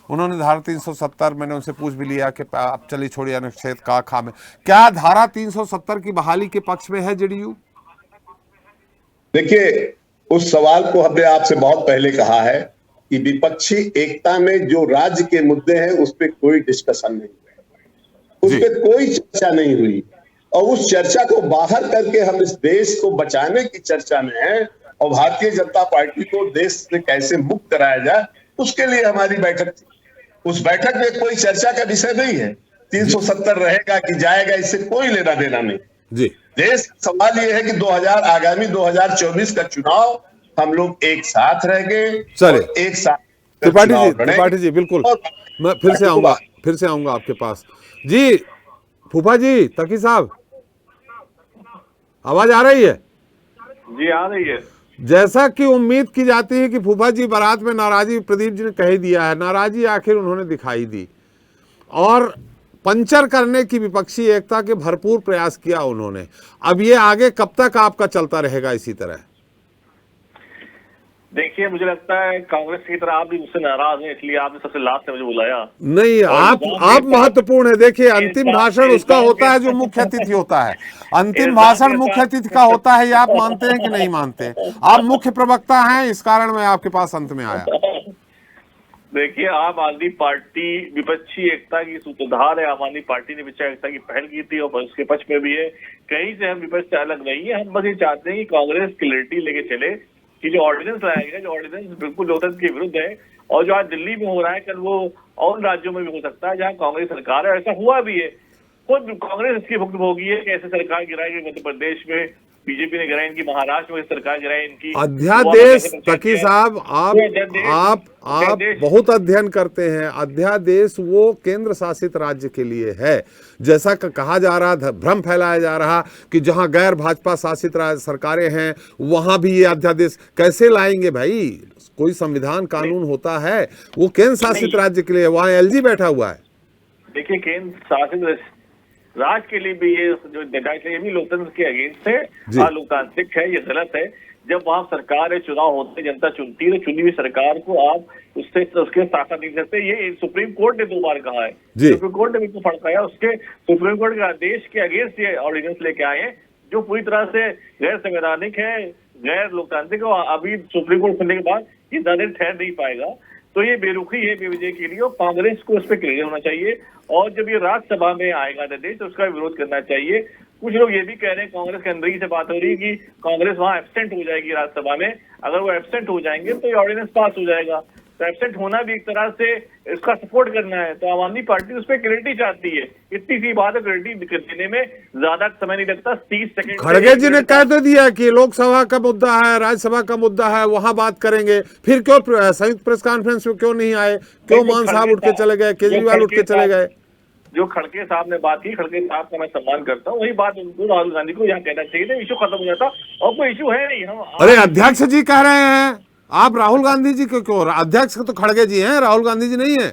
उन्होंने धारा 370, मैंने उनसे पूछ भी लिया कि आप चलिए छोड़िए अनुच्छेद का खामे, क्या धारा 370 की बहाली के पक्ष में है जेडीयू? देखिए, उस सवाल को हमने आपसे बहुत पहले कहा है कि विपक्षी एकता में जो राज्य के मुद्दे हैं उस पर कोई डिस्कशन नहीं हुआ, उस पर कोई चर्चा नहीं हुई। और उस चर्चा को बाहर करके हम इस देश को बचाने की चर्चा में हैं और भारतीय जनता पार्टी को देश से कैसे मुक्त कराया जाए, उसके लिए हमारी बैठक थी। उस बैठक में कोई चर्चा का विषय नहीं है। 370 रहेगा कि जाएगा, इससे कोई लेना देना नहीं जी। देश सवाल ये है कि आगामी 2024 का चुनाव हम लोग एक साथ रह गए, एक साथ। त्रिपाठी जी बिल्कुल, मैं फिर से आऊंगा आपके पास। जी फूफा जी, तकी साहब, आवाज आ रही है? जी आ रही है। जैसा कि उम्मीद की जाती है कि फूफा जी बारात में नाराजी प्रदीप जी ने कह दिया है, नाराजी आखिर उन्होंने दिखाई दी और पंचर करने की विपक्षी एकता के भरपूर प्रयास किया उन्होंने। अब ये आगे कब तक आपका चलता रहेगा इसी तरह? देखिए, मुझे लगता है कांग्रेस की तरह आप भी मुझसे नाराज हैं, इसलिए आपने सबसे लास्ट में मुझे बुलाया नहीं। आप महत्वपूर्ण है। देखिए, अंतिम भाषण उसका होता है जो मुख्य अतिथि होता है। अंतिम भाषण मुख्य अतिथि का होता है, ये आप मानते हैं कि नहीं मानते? आप मुख्य प्रवक्ता हैं, इस कारण मैं आपके पास अंत में आया। देखिए, आम आदमी पार्टी विपक्षी एकता की सूत्रधार है। आम आदमी पार्टी ने विपक्षी एकता की पहल की थी और उसके पक्ष में भी है। कहीं से हम विपक्ष से अलग नहीं है। हम बस ये चाहते हैं कि कांग्रेस क्लैरिटी लेके चले कि जो ऑर्डिनेंस लाया गया, जो ऑर्डिनेंस बिल्कुल लोकतंत्र के विरुद्ध है और जो आज दिल्ली में हो रहा है, कल वो और राज्यों में भी हो सकता है जहाँ कांग्रेस सरकार है। ऐसा हुआ भी है, खुद कांग्रेस इसकी भुक्तभोगी है कि ऐसे सरकार गिराई मध्य प्रदेश में, बीजेपी ने गिराई इनकी, महाराष्ट्र में सरकार गिराई इनकी। अध्यादेश तकी साहब, आप बहुत अध्ययन करते हैं। अध्यादेश वो केंद्र शासित राज्य के लिए है, जैसा कहा जा रहा, भ्रम फैलाया जा रहा कि जहां गैर भाजपा शासित सरकारें हैं वहां भी ये अध्यादेश कैसे लाएंगे भाई? कोई संविधान कानून होता है, वो केंद्र शासित राज्य के लिए, वहां एलजी बैठा हुआ है। देखिए, केंद्र शासित राज्य के लिए भी ये जो ये भी लोकतंत्र के अगेंस्ट है, अलोकतांत्रिक है, ये गलत है। जब वहां सरकार है, चुनाव होते हैं, जनता चुनती है, चुनी हुई सरकार को आप उसके ताकत नहीं सकते। ये सुप्रीम कोर्ट ने 2 बार कहा है, सुप्रीम कोर्ट ने बिल्कुल फड़काया। उसके सुप्रीम कोर्ट के आदेश के अगेंस्ट ये ऑर्डिनेंस लेके आए हैं जो पूरी तरह से गैर संवैधानिक है, गैर लोकतांत्रिक है। अभी सुप्रीम कोर्ट खुलने के बाद ये ज्यादा ठहर नहीं पाएगा। तो ये बेरुखी है बेवजह के लिए और कांग्रेस को उस पर क्लियर होना चाहिए। और जब ये राज्यसभा में आएगा अध्यादेश तो उसका विरोध करना चाहिए। कुछ लोग ये भी कह रहे हैं, कांग्रेस के अंदर ही से बात हो रही है कि कांग्रेस वहां एब्सेंट हो जाएगी राज्यसभा में। अगर वो एब्सेंट हो जाएंगे तो ये ऑर्डिनेंस पास हो जाएगा। तो एब्सेंट होना भी एक तरह से इसका सपोर्ट करना है। तो आम आदमी पार्टी उस पर क्लैरिटी चाहती है। इतनी सी बात है, क्लैरिटी देने में ज्यादा समय नहीं लगता, 30 सेकंड। खड़गे जी ने कह तो दिया कि लोकसभा का मुद्दा है, राज्यसभा का मुद्दा है, वहां बात करेंगे। फिर क्यों संयुक्त प्रेस कॉन्फ्रेंस में क्यों नहीं आए? क्यों मान साहब उठ के चले गए, केजरीवाल उठ के चले गए? जो खड़गे साहब ने बात की, खड़गे साहब का मैं सम्मान करता हूँ, वही बात उनको राहुल गांधी को यहाँ कहना चाहिए था, इशू खत्म हो जाता। और कोई इशू है नहीं। हम अरे अध्यक्ष जी कह रहे हैं, आप राहुल गांधी जी क्यों? अध्यक्ष तो खड़गे जी हैं, राहुल गांधी जी नहीं है।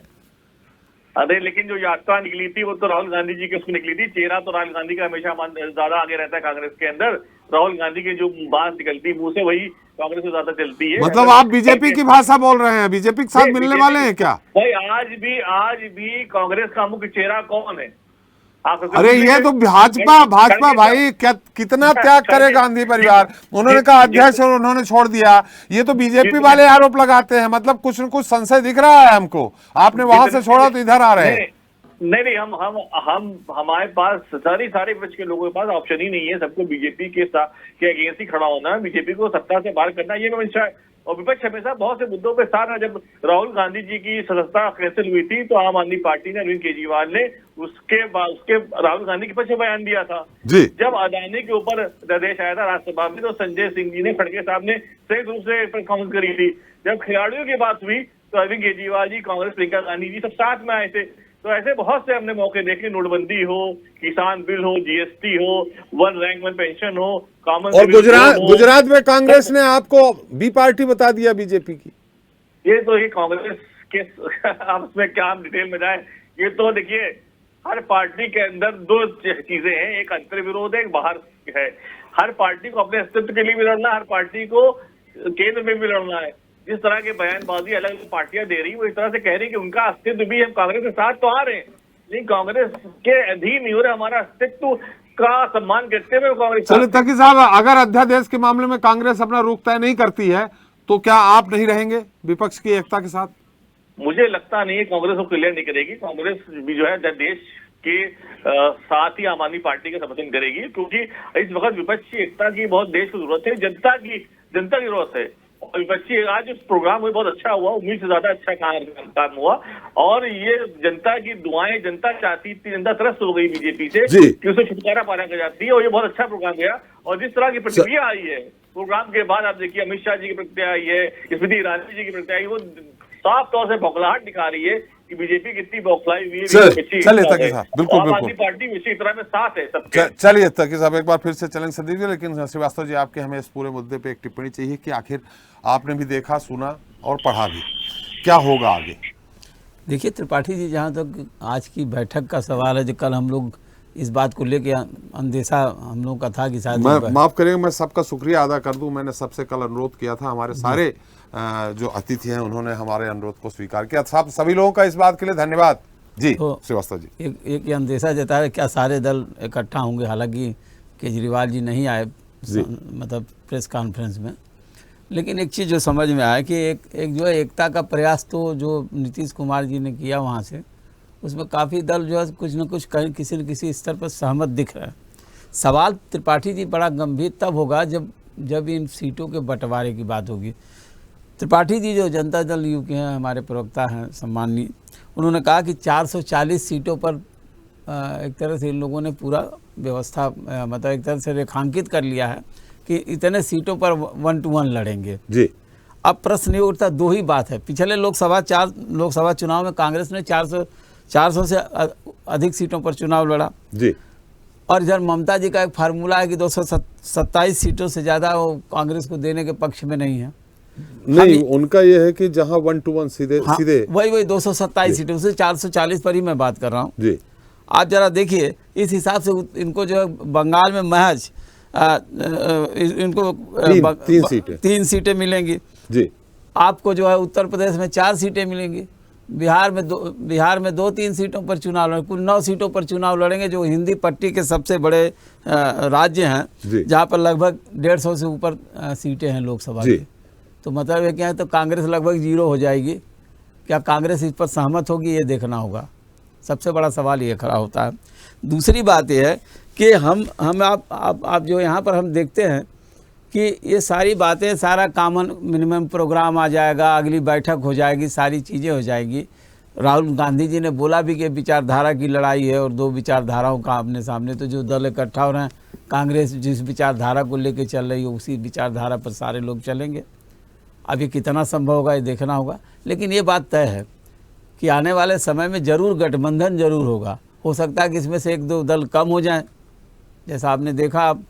अरे लेकिन जो यात्रा निकली थी वो तो राहुल गांधी जी की उसमें निकली थी। चेहरा तो राहुल गांधी का हमेशा ज्यादा आगे रहता है कांग्रेस के अंदर। राहुल गांधी की जो बात निकलती मुंह से वही कांग्रेस में ज्यादा चलती है। मतलब आप बीजेपी की भाषा बोल रहे हैं, बीजेपी के साथ मिलने वाले हैं क्या? भाई आज भी कांग्रेस का मुख्य चेहरा कौन है? अरे ये तो भाजपा भाई क्या कितना त्याग करे गांधी परिवार। उन्होंने कहा अध्यक्ष और उन्होंने छोड़ दिया। ये तो बीजेपी वाले आरोप लगाते हैं, मतलब कुछ न कुछ संशय दिख रहा है हमको। आपने वहां से छोड़ा तो इधर आ रहे हैं। नहीं, हम हमारे पास सारे विपक्ष के लोगों के पास ऑप्शन ही नहीं है। सबको बीजेपी के अगेंस्ट ही खड़ा होना, बीजेपी को सत्ता से बाहर करना, ये हमेशा। और विपक्ष हमेशा बहुत से मुद्दों पे साथ है। जब राहुल गांधी जी की सदस्यता कैंसिल हुई थी तो आम आदमी पार्टी ने, अरविंद केजरीवाल ने उसके राहुल गांधी के पक्ष में बयान दिया था जी। जब अदानी के ऊपर निर्देश आया था राज्यसभा में तो संजय सिंह जी ने, खड़गे साहब ने संयुक्त रूप से कांग्रेस करी थी। जब खिलाड़ियों की बात हुई तो अरविंद केजरीवाल जी, कांग्रेस, प्रियंका गांधी जी सब साथ में आए थे। तो ऐसे बहुत से हमने मौके देखे, नोटबंदी हो, किसान बिल हो, जीएसटी हो, वन रैंक वन पेंशन हो, कॉमन। और गुजरात में कांग्रेस ने आपको बी पार्टी बता दिया बीजेपी की। ये कांग्रेस के आप उसमें क्या हम डिटेल में जाए, ये तो देखिए हर पार्टी के अंदर दो चीजें हैं, एक अंतर विरोध है, एक बाहर है। हर पार्टी को अपने अस्तित्व के लिए भी लड़ना, हर पार्टी को केंद्र में भी लड़ना है। जिस तरह के बयानबाजी अलग अलग पार्टियां दे रही, वो इस तरह से कह रही कि उनका अस्तित्व भी, हम कांग्रेस के साथ तो आ रहे हैं लेकिन कांग्रेस के अधीन नहीं हो रहे, हमारा अस्तित्व का सम्मान करते हुए कांग्रेस। चलिए तकी साहब, अगर अध्यादेश के मामले में कांग्रेस अपना रुख तय नहीं करती है तो क्या आप नहीं रहेंगे विपक्ष की एकता के साथ? मुझे लगता नहीं है कांग्रेस को क्लियर नहीं करेगी। कांग्रेस भी जो है देश के साथ ही आम आदमी पार्टी का समर्थन करेगी, क्योंकि इस वक्त विपक्ष की एकता की बहुत देश को जरूरत है, जनता की जरूरत है। और विपक्षी आज इस प्रोग्राम में बहुत अच्छा हुआ, उम्मीद से ज्यादा अच्छा काम हुआ। और ये जनता की दुआएं, जनता चाहती थी, जनता त्रस्त हो गई बीजेपी से कि उसे छुटकारा पाना जाती है, और ये बहुत अच्छा प्रोग्राम गया। और जिस तरह की प्रतिक्रिया आई है प्रोग्राम के बाद, आप देखिए अमित शाह जी की प्रतिक्रिया आई है, स्मृति ईरानी जी की प्रतिक्रिया आई, वो साफ तौर से बौखलाहट दिखा रही है कि बीजेपी कितनी बौखलाई हुई है। चलिए तकी साहब, बिल्कुल आम आदमी पार्टी इसी तरह में साथ है सबके। चलिए तकी साहब, एक बार फिर से चैलेंज कर दीजिए, लेकिन श्रीवास्तव जी आपके हमें इस पूरे मुद्दे पे एक टिप्पणी चाहिए कि आखिर आपने भी देखा, सुना और पढ़ा भी, क्या होगा आगे? देखिए त्रिपाठी जी, जहाँ तक आज की बैठक का सवाल है, जो कल हम लोग इस बात को लेके अंदेशा हम लोग का था कि शायद, माफ करेंगे मैं सबका शुक्रिया अदा कर दूं, मैंने सबसे कल अनुरोध किया था, हमारे सारे जो अतिथि हैं उन्होंने हमारे अनुरोध को स्वीकार किया। सब सभी लोगों का इस बात के लिए धन्यवाद जी। तो श्रीवास्तव जी, एक ये अंदेशा जताया क्या सारे दल इकट्ठा होंगे, हालांकि केजरीवाल जी नहीं आए मतलब प्रेस कॉन्फ्रेंस में, लेकिन एक चीज़ जो समझ में आया कि एक जो है एकता का प्रयास तो जो नीतीश कुमार जी ने किया वहाँ से, उसमें काफ़ी दल जो है कुछ न कुछ कहीं किसी न किसी स्तर पर सहमत दिख रहा है। सवाल त्रिपाठी जी बड़ा गंभीर तब होगा जब इन सीटों के बंटवारे की बात होगी। त्रिपाठी जी जो जनता दल यू के हैं, हमारे प्रवक्ता हैं सम्माननीय, उन्होंने कहा कि 440 सीटों पर एक तरह से इन लोगों ने पूरा व्यवस्था मतलब एक तरह से रेखांकित कर लिया है कि इतने सीटों पर 1 to 1 लड़ेंगे जी। अब प्रश्न ये उठता, दो ही बात है, पिछले लोकसभा चुनाव में कांग्रेस ने 400 से अधिक सीटों पर चुनाव लड़ा जी, और इधर ममता जी का एक फार्मूला है कि 227 सीटों से ज़्यादा वो कांग्रेस को देने के पक्ष में नहीं है। नहीं, उनका ये है कि जहां 1 to 1 सीधे वही 227 सीटों से 440 पर ही मैं बात कर रहा हूँ जी। आप जरा देखिए, इस हिसाब से इनको जो है बंगाल में महज इनको 3 सीटें मिलेंगी जी। आपको जो है उत्तर प्रदेश में 4 सीटें मिलेंगी, बिहार में 2-3 सीटों पर चुनाव लड़ेंगे, कुल 9 सीटों पर चुनाव लड़ेंगे, जो हिंदी पट्टी के सबसे बड़े राज्य हैं, जहाँ पर लगभग 150 से ऊपर सीटें हैं लोकसभा की। तो मतलब ये क्या है, तो कांग्रेस लगभग 0 हो जाएगी। क्या कांग्रेस इस पर सहमत होगी, ये देखना होगा। सबसे बड़ा सवाल ये खड़ा होता है। दूसरी बात यह है कि आप जो यहाँ पर हम देखते हैं कि ये सारी बातें, सारा कॉमन मिनिमम प्रोग्राम आ जाएगा, अगली बैठक हो जाएगी, सारी चीज़ें हो जाएगी। राहुल गांधी जी ने बोला भी कि विचारधारा की लड़ाई है और 2 विचारधाराओं का आमने सामने, तो जो दल इकट्ठा हो रहे हैं, कांग्रेस जिस विचारधारा को लेकर चल रही है उसी विचारधारा पर सारे लोग चलेंगे। अब ये कितना संभव होगा ये देखना होगा, लेकिन ये बात तय है कि आने वाले समय में ज़रूर गठबंधन ज़रूर होगा। हो सकता है कि इसमें से 1-2 दल कम हो जाएं, जैसा आपने देखा अब,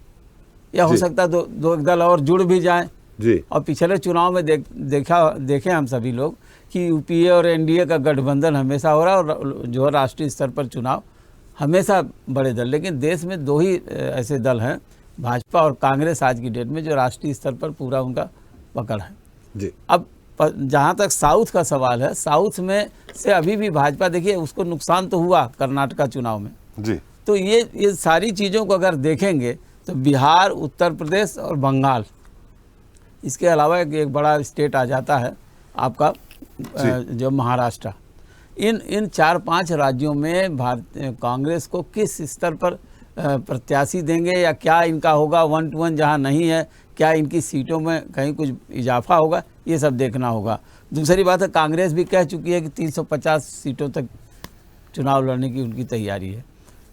या हो सकता है 2 दल और जुड़ भी जाएं जी। और पिछले चुनाव में देखे हम सभी लोग कि यूपीए और एनडीए का गठबंधन हमेशा हो रहा है, और जो है राष्ट्रीय स्तर पर चुनाव हमेशा बड़े दल, लेकिन देश में 2 ही ऐसे दल हैं, भाजपा और कांग्रेस आज की डेट में, जो राष्ट्रीय स्तर पर पूरा उनका पकड़ है जी। अब जहाँ तक साउथ का सवाल है, साउथ में से अभी भी भाजपा, देखिए उसको नुकसान तो हुआ कर्नाटका चुनाव में जी। तो ये सारी चीज़ों को अगर देखेंगे तो बिहार, उत्तर प्रदेश और बंगाल, इसके अलावा एक बड़ा स्टेट आ जाता है आपका जो महाराष्ट्र। इन 4-5 राज्यों में कांग्रेस को किस स्तर पर प्रत्याशी देंगे या क्या इनका होगा 1-to-1 जहाँ नहीं है, क्या इनकी सीटों में कहीं कुछ इजाफा होगा, ये सब देखना होगा। दूसरी बात है, कांग्रेस भी कह चुकी है कि 350 सीटों तक चुनाव लड़ने की उनकी तैयारी है।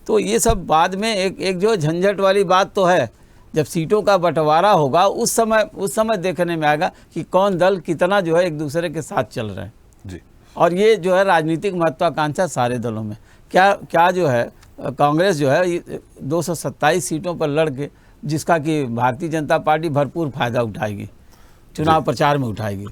तो ये सब बाद में एक जो झंझट वाली बात तो है, जब सीटों का बंटवारा होगा उस समय देखने में आएगा कि कौन दल कितना जो है एक दूसरे के साथ चल रहे हैं जी। और ये जो है राजनीतिक महत्वाकांक्षा सारे दलों में क्या जो है, कांग्रेस जो है 227 सीटों पर लड़ के, जिसका कि भारतीय जनता पार्टी भरपूर फायदा उठाएगी, चुनाव प्रचार में उठाएगी,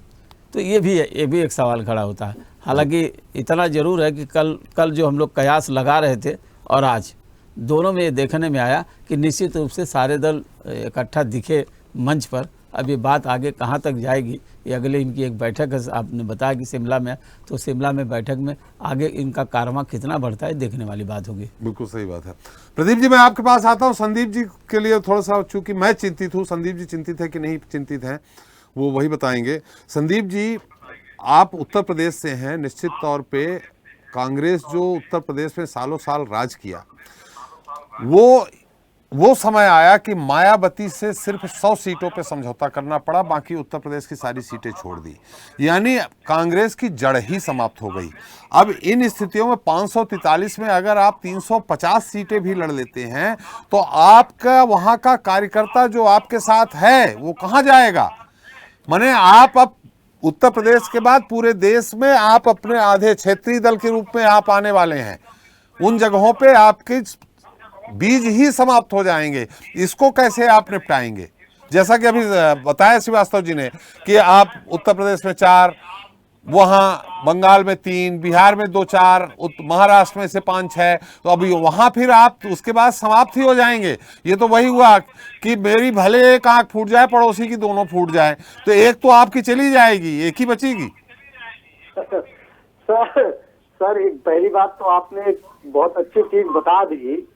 तो ये भी एक सवाल खड़ा होता है। हालांकि इतना जरूर है कि कल जो हम लोग कयास लगा रहे थे और आज दोनों में ये देखने में आया कि निश्चित रूप से सारे दल इकट्ठा दिखे मंच पर। अब ये बात आगे कहाँ तक जाएगी, ये अगले इनकी एक बैठक है, आपने बताया कि शिमला में, तो शिमला में बैठक में आगे इनका कारवां कितना बढ़ता है देखने वाली बात होगी। बिल्कुल सही बात है। प्रदीप जी, मैं आपके पास आता हूँ। संदीप जी के लिए थोड़ा सा, चूंकि मैं चिंतित हूँ, संदीप जी चिंतित है कि नहीं चिंतित हैं वो वही बताएंगे। संदीप जी, आप उत्तर प्रदेश से हैं, निश्चित तौर पे कांग्रेस जो उत्तर प्रदेश में सालों साल राज किया, वो समय आया कि मायावती से सिर्फ 100 सीटों पे समझौता करना पड़ा, बाकी उत्तर प्रदेश की सारी सीटें छोड़ दी, यानी कांग्रेस की जड़ ही समाप्त हो गई। अब इन स्थितियों में 543 में अगर आप 350 सीटें भी लड़ लेते हैं तो आपका वहां का कार्यकर्ता जो आपके साथ है वो कहां जाएगा? माने आप अब उत्तर प्रदेश के बाद पूरे देश में आप अपने आधे क्षेत्रीय दल के रूप में आप आने वाले हैं, उन जगहों पे आपके बीज ही समाप्त हो जाएंगे। इसको कैसे आप निपटाएंगे? जैसा कि अभी बताया श्रीवास्तव जी ने कि आप उत्तर प्रदेश में 4, वहां बंगाल में 3, बिहार में 2-4, महाराष्ट्र में से 5-6, तो अभी वहां फिर आप उसके बाद समाप्त ही हो जाएंगे। ये तो वही हुआ कि मेरी भले एक आंख फूट जाए, पड़ोसी की दोनों फूट जाए, तो एक तो आपकी चली जाएगी, एक ही बचेगी। सर एक पहली बात तो आपने एक बहुत अच्छी चीज बता दी,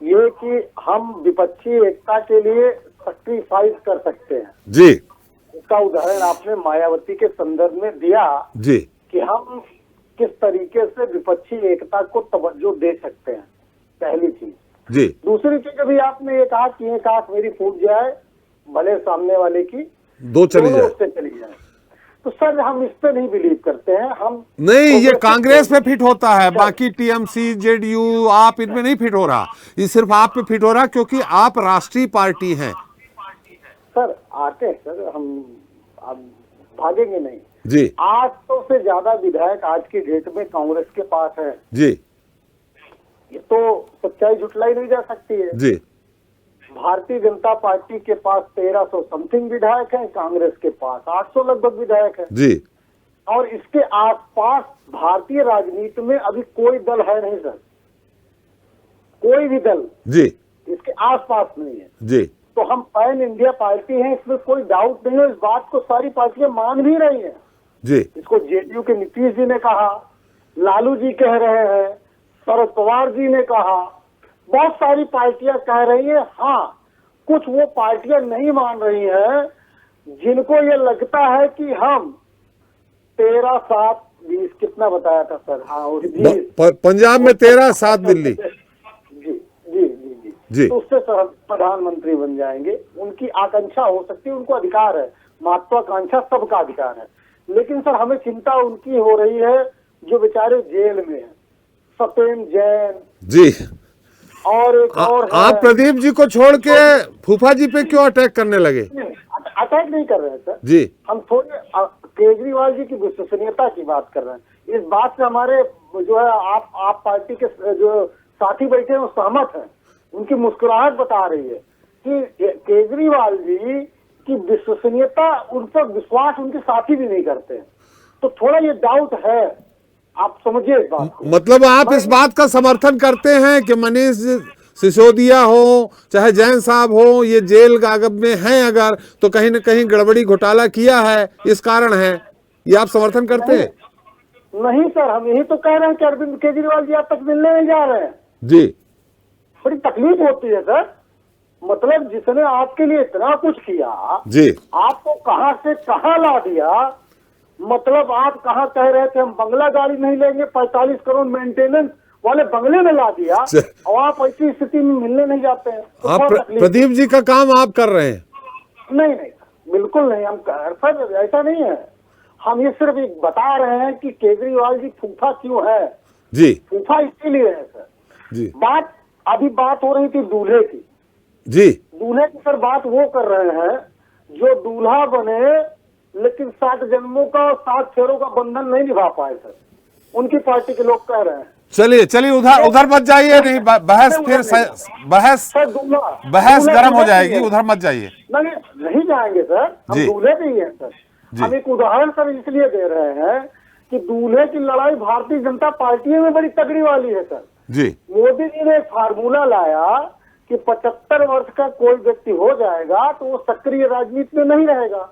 ये कि हम विपक्षी एकता के लिए सैक्रिफाइस कर सकते हैं जी। इसका उदाहरण आपने मायावती के संदर्भ में दिया जी, कि हम किस तरीके से विपक्षी एकता को तवज्जो दे सकते हैं, पहली चीज जी। दूसरी चीज अभी आपने ये कहा कि एक आंख मेरी फूट जाए, भले सामने वाले की दो चली जाए। तो सर हम इस पे नहीं बिलीव करते हैं, हम नहीं, ये कांग्रेस पे फिट होता है, बाकी टीएमसी, जेडीयू, आप इनमें नहीं फिट हो रहा, ये सिर्फ आप पे फिट हो रहा क्योंकि आप राष्ट्रीय पार्टी हैं। सर आते हैं सर, हम अब भागेंगे नहीं जी। 800 से ज्यादा विधायक आज की डेट में कांग्रेस के पास है जी। ये तो सच्चाई झुटलाई नहीं जा सकती है जी। भारतीय जनता पार्टी के पास 1300 समथिंग विधायक हैं, कांग्रेस के पास 800 लगभग विधायक हैं जी। और इसके आसपास भारतीय राजनीति में अभी कोई दल है नहीं सर, कोई भी दल जी इसके आसपास नहीं है जी। तो हम पैन इंडिया पार्टी हैं, इसमें कोई डाउट नहीं है। इस बात को सारी पार्टियां मान भी रही हैं जी। इसको जेडीयू के नीतीश जी ने कहा, लालू जी कह रहे हैं, शरद पवार जी ने कहा, बहुत सारी पार्टियां कह रही हैं। हाँ, कुछ वो पार्टियां नहीं मान रही हैं जिनको ये लगता है कि हम 13, 7, 20 कितना बताया था सर? हाँ, पंजाब में 13, 7 दिल्ली। जी जी जी जी जी। तो उससे प्रधानमंत्री बन जाएंगे, उनकी आकांक्षा हो सकती है, उनको अधिकार है, महत्वाकांक्षा सबका अधिकार है। लेकिन सर हमें चिंता उनकी हो रही है जो बेचारे जेल में है, सत्येन जैन जी। और एक और आप प्रदीप जी को छोड़ के फूफा जी पे क्यों अटैक करने लगे? अटैक नहीं कर रहे हैं सर जी। हम थोड़े केजरीवाल जी की विश्वसनीयता की बात कर रहे हैं। इस बात से हमारे जो है आप पार्टी के जो साथी बैठे हैं वो सहमत हैं, उनकी मुस्कुराहट बता रही है कि केजरीवाल जी की विश्वसनीयता, उन पर विश्वास उनके साथी भी नहीं करते हैं, तो थोड़ा ये डाउट है। आप समझिए इस बात को। मतलब आप इस बात का समर्थन करते हैं कि मनीष सिसोदिया हो चाहे जैन साहब हो, ये जेल गागब में हैं अगर, तो कहीं न कहीं गड़बड़ी घोटाला किया है, इस कारण है। ये आप समर्थन करते हैं? नहीं सर, हम यही तो कह रहे हैं कि अरविंद केजरीवाल जी आप तक मिलने नहीं जा रहे हैं। जी, बड़ी तकलीफ होती है सर। मतलब जिसने आपके लिए इतना कुछ किया जी, आपको कहां से कहां ला दिया। मतलब आप कहां कह रहे थे हम बंगला गाड़ी नहीं लेंगे, 45 करोड़ मेंटेनेंस वाले बंगले में ला दिया, और आप ऐसी स्थिति में मिलने नहीं जाते हैं। तो आप प्रदीप जी का काम आप कर रहे हैं? नहीं, बिल्कुल नहीं। हम सर ऐसा नहीं है, हम ये सिर्फ एक बता रहे हैं कि केजरीवाल जी फूफा क्यों है। जी, फूफा इसीलिए है सर। जी, अभी बात हो रही थी दूल्हे की। जी, दूल्हे की सर बात वो कर रहे हैं जो दूल्हा बने लेकिन 7 जन्मों का और 7 फेरों का बंधन नहीं निभा पाए सर, उनकी पार्टी के लोग कह रहे हैं। चलिए उधर मत जाइए, नहीं बहस फिर बहस गर्म हो जाएगी, उधर मत जाइए। नहीं जाएंगे सर, हम दूल्हे पे ही हैं सर। हम एक उदाहरण सर इसलिए दे रहे हैं कि दूल्हे की लड़ाई भारतीय जनता पार्टी में बड़ी तगड़ी वाली है सर। जी, मोदी जी ने एक फार्मूला लाया कि 75 वर्ष का कोई व्यक्ति हो जाएगा तो वो सक्रिय राजनीति में नहीं रहेगा।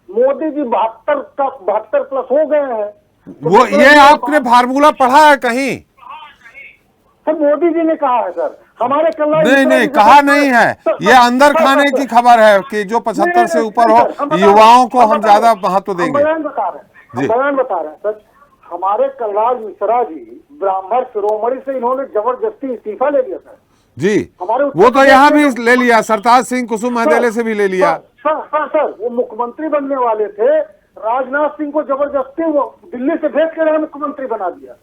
मोदी जी 72 प्लस हो गए हैं। तो वो ये आपने फार्मूला पढ़ा है कहीं? सर मोदी जी ने कहा है सर, हमारे कल्याण। नहीं कहा नहीं है, ये अंदर खाने की खबर है कि जो 75 से ऊपर हो युवाओं को हम ज्यादा महत्व देंगे। बयान बता रहे हैं सर। हमारे कलराज मिश्रा जी ब्राह्मण शिरोमणि से इन्होंने जबरदस्ती इस्तीफा ले लिया सर। जी, वो तो यहाँ भी ले लिया, सरताज सिंह कुसुम महदेले से भी ले लिया। सर वो मुख्यमंत्री बनने वाले थे, राजनाथ सिंह को जबरदस्ती वो दिल्ली से भेज कर मुख्यमंत्री बना दिया।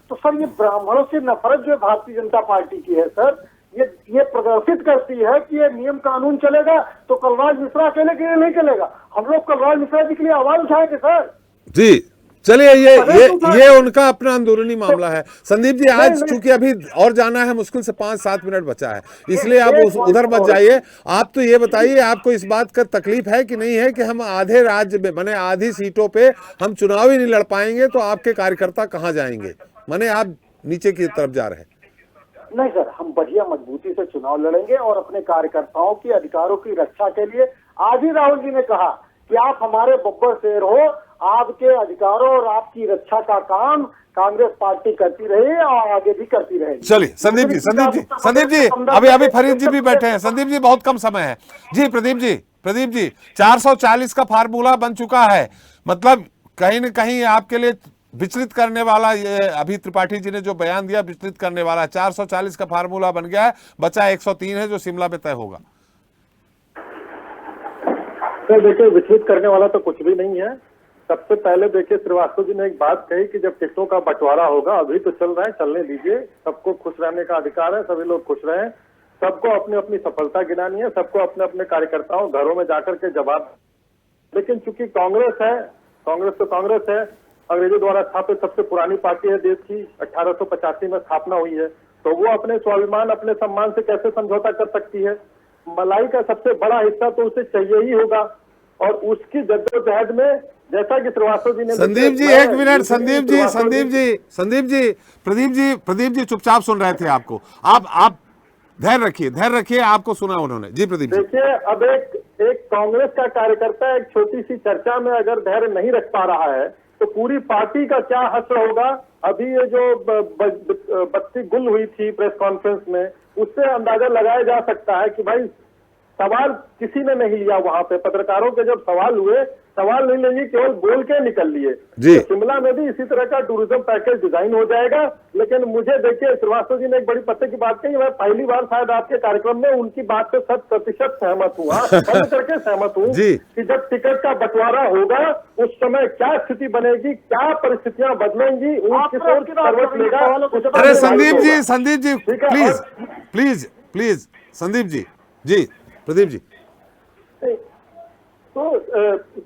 तो सर ये ब्राह्मणों से नफरत जो भारतीय जनता पार्टी की है सर, ये प्रदर्शित करती है कि ये नियम कानून चलेगा तो कलराज मिश्रा अकेले के लिए नहीं चलेगा। हम लोग कलराज मिश्रा जी के लिए आवाज उठाएंगे सर। जी, चलिए ये उनका अपना अंदरूनी मामला है। संदीप जी, आज चूंकि अभी और जाना है, मुश्किल से 5-7 मिनट बचा है, इसलिए आप उधर मत जाइए। आप तो ये बताइए, आपको इस बात का तकलीफ है कि नहीं है कि हम आधे राज्य में माने आधी सीटों पे हम चुनाव ही नहीं लड़ पाएंगे, तो आपके कार्यकर्ता कहाँ जाएंगे? माने आप नीचे की तरफ जा रहे हैं। नहीं सर, हम बढ़िया मजबूती से चुनाव लड़ेंगे और अपने कार्यकर्ताओं की अधिकारों की रक्षा के लिए। आज ही राहुल जी ने कहा कि आप हमारे बब्बर शेर हो, आपके अधिकारों और आपकी रक्षा का काम कांग्रेस पार्टी करती रही और आगे भी करती रहेगी। चलिए संदीप जी अभी फरीद जी भी बैठे हैं। संदीप जी, बहुत कम समय है जी। प्रदीप जी 440 का फार्मूला बन चुका है, मतलब कहीं न कहीं आपके लिए विचलित करने वाला, ये अभी त्रिपाठी जी ने जो बयान दिया विचलित करने वाला। 440 का फार्मूला बन गया है, बचा 103 है जो शिमला में तय होगा। सर देखिए, विचलित करने वाला तो कुछ भी नहीं है। सबसे पहले देखिए, श्रीवास्तव जी ने एक बात कही कि जब टिकटों का बंटवारा होगा, अभी तो चल रहा है, चलने दीजिए, सबको खुश रहने का अधिकार है, सभी लोग खुश रहें, सबको अपनी अपनी सफलता गिनानी है, सबको अपने अपने कार्यकर्ताओं घरों में जाकर के जवाब। लेकिन चूंकि कांग्रेस है, कांग्रेस तो कांग्रेस है, अंग्रेजों द्वारा स्थापित सबसे पुरानी पार्टी है देश की, 1885 में स्थापना हुई है, तो वो अपने स्वाभिमान अपने सम्मान से कैसे समझौता कर सकती है? मलाई का सबसे बड़ा हिस्सा तो उसे चाहिए ही होगा, और उसकी जद्दोजहद में जैसा कि श्रीवास्तव जी ने। संदीप जी एक मिनट, संदीप जी प्रदीप जी चुपचाप सुन रहे थे आपको। आप धैर्य रखिए, आपको सुना उन्होंने। जी प्रदीप जी। देखिए, अब एक कांग्रेस का कार्यकर्ता एक छोटी सी चर्चा में अगर धैर्य नहीं रख पा रहा है तो पूरी पार्टी का क्या हश्र होगा? अभी ये जो बत्ती गुल हुई थी प्रेस कॉन्फ्रेंस में, उससे अंदाजा लगाया जा सकता है कि भाई सवाल किसी ने नहीं लिया। वहां पे पत्रकारों के जब सवाल हुए, सवाल नहीं लेंगे, केवल बोल के निकल लिए। तो शिमला में भी इसी तरह का टूरिज्म पैकेज डिजाइन हो जाएगा। लेकिन मुझे देखिए, श्रीवास्तव जी ने एक बड़ी पते की बात कही, मैं पहली बार शायद आपके कार्यक्रम में उनकी बात से 100% सहमत हुआ, बंद करके सहमत हूँ कि जब टिकट का बंटवारा होगा उस समय क्या स्थिति बनेगी, क्या परिस्थितियां बदलेंगी, उनकी सोच करवट लेगा। अरे संदीप जी प्लीज संदीप जी प्रदीप जी, तो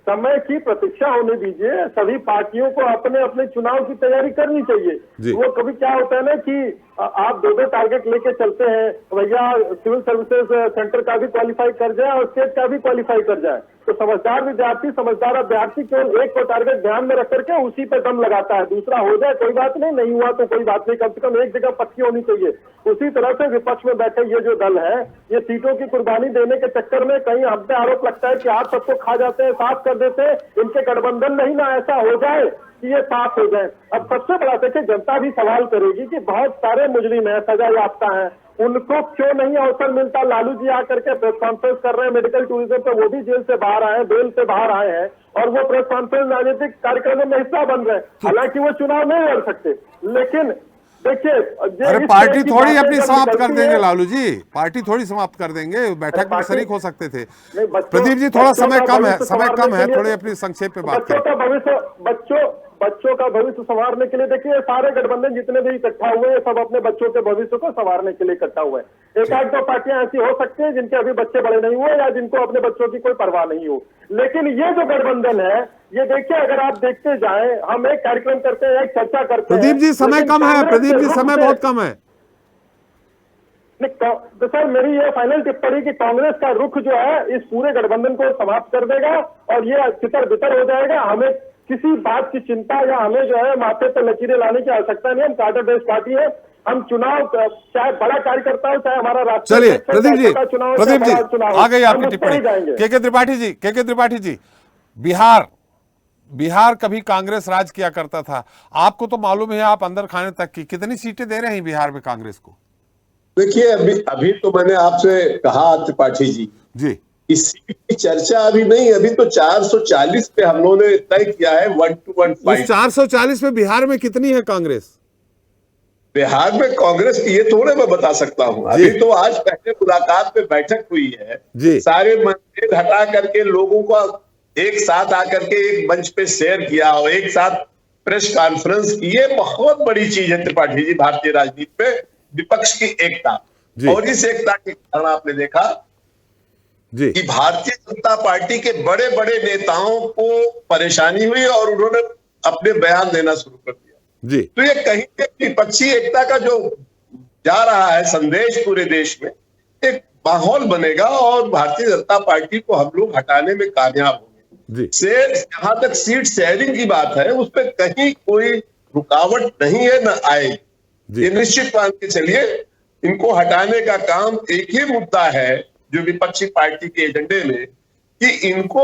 समय की प्रतीक्षा होने दीजिए। सभी पार्टियों को अपने अपने चुनाव की तैयारी करनी चाहिए। वो कभी क्या होता है ना कि आप दो टारगेट लेके चलते हैं, भैया सिविल सर्विसेज सेंटर का भी क्वालिफाई कर जाए और स्टेट का भी क्वालिफाई कर जाए, तो समझदार विद्यार्थी, समझदार अभ्यर्थी केवल एक को टारगेट ध्यान में रख करके उसी पे दम लगाता है, दूसरा हो जाए कोई बात नहीं, नहीं हुआ तो कोई बात नहीं, कम से कम एक जगह पक्की होनी चाहिए। उसी तरह से विपक्ष में बैठे ये जो दल है, ये सीटों की कुर्बानी देने के चक्कर में कहीं हम पे आरोप लगता है कि आप सबको खा जाते हैं, साफ कर देते हैं, इनके गठबंधन नहीं ना ऐसा हो जाए कि ये साफ हो जाए। अब सबसे बड़ा देखिए, जनता भी सवाल करेगी कि बहुत सारे मुजरिम है, सजा याफ्ता है, उनको क्यों नहीं अवसर मिलता। लालू जी आकर के प्रेस कॉन्फ्रेंस कर रहे हैं मेडिकल टूरिज्म पे, वो भी जेल से बाहर आए, बेल से बाहर आए हैं, और वो प्रेस कॉन्फ्रेंस राजनीतिक कार्यक्रमों में हिस्सा बन रहे हैं। हालांकि वो चुनाव नहीं लड़ सकते, लेकिन देखिए, अरे पार्टी थोड़ी अपनी समाप्त कर देंगे लालू जी, पार्टी थोड़ी समाप्त कर देंगे, बैठक में शरीक हो सकते थे। प्रदीप जी थोड़ा समय कम है, थोड़े अपनी संक्षेप पे बात करें। बच्चों का भविष्य संवारने के लिए देखिए, सारे गठबंधन जितने भी इकट्ठा हुए हैं, सब अपने बच्चों के भविष्य को संवारने के लिए इकट्ठा हुए हैं। एक आध दो पार्टियां ऐसी हो सकती हैं जिनके अभी बच्चे बड़े नहीं हुए या जिनको अपने बच्चों की कोई परवाह नहीं हो, लेकिन ये जो गठबंधन है, ये देखिए, अगर आप देखते जाएं, हम एक कार्यक्रम करते हैं, एक चर्चा करते हैं। प्रदीप जी समय कम है, प्रदीप जी समय बहुत कम है। तो सर, मेरी ये फाइनल टिप्पणी कि कांग्रेस का रुख जो है इस पूरे गठबंधन को समाप्त कर देगा और ये तितर बितर हो जाएगा। हमें किसी बात की चिंता या हमें जो है माथे पर लकीरें लाने की आवश्यकता नहीं। हम कार्टर बेस्ड पार्टी है, हम चुनाव चाहे बड़ा कार्यकर्ता हो, चाहे हमारा राष्ट्रीय। चलिए प्रदीप जी आ गई आपकी टिप्पणी। के त्रिपाठी जी, बिहार कभी कांग्रेस राज किया करता था, आपको तो मालूम है, आप अंदर खाने तक की, कितनी सीटें दे रहे हैं बिहार में कांग्रेस को? देखिए, अभी तो मैंने आपसे कहा त्रिपाठी जी इस सीट की चर्चा अभी नहीं, अभी तो 440 पे हम लोगों ने तय किया है 1 to 1 फाइट। 440 पे बिहार में कितनी है कांग्रेस? बिहार में कांग्रेस की ये थोड़े मैं बता सकता हूँ। अभी तो आज पहले मुलाकात में बैठक हुई है, सारे मतभेद हटा करके लोगों को एक साथ आकर के एक मंच पे शेयर किया और एक साथ प्रेस कॉन्फ्रेंस की। ये बहुत बड़ी चीज है त्रिपाठी जी, भारतीय राजनीति में विपक्ष की एकता। और इस एकता के कारण आपने देखा कि भारतीय जनता पार्टी के बड़े बड़े नेताओं को परेशानी हुई और उन्होंने अपने बयान देना शुरू कर दिया। तो ये कहीं विपक्षी एकता का जो जा रहा है संदेश पूरे देश में, एक माहौल बनेगा और भारतीय जनता पार्टी को हम लोग हटाने में कामयाब होंगे। जहां तक सीट शेयरिंग की बात है, उस पर कहीं कोई रुकावट नहीं है, न आएगी। ये निश्चित मान के चलिए, इनको हटाने का काम एक ही मुद्दा है जो विपक्षी पार्टी के एजेंडे में, कि इनको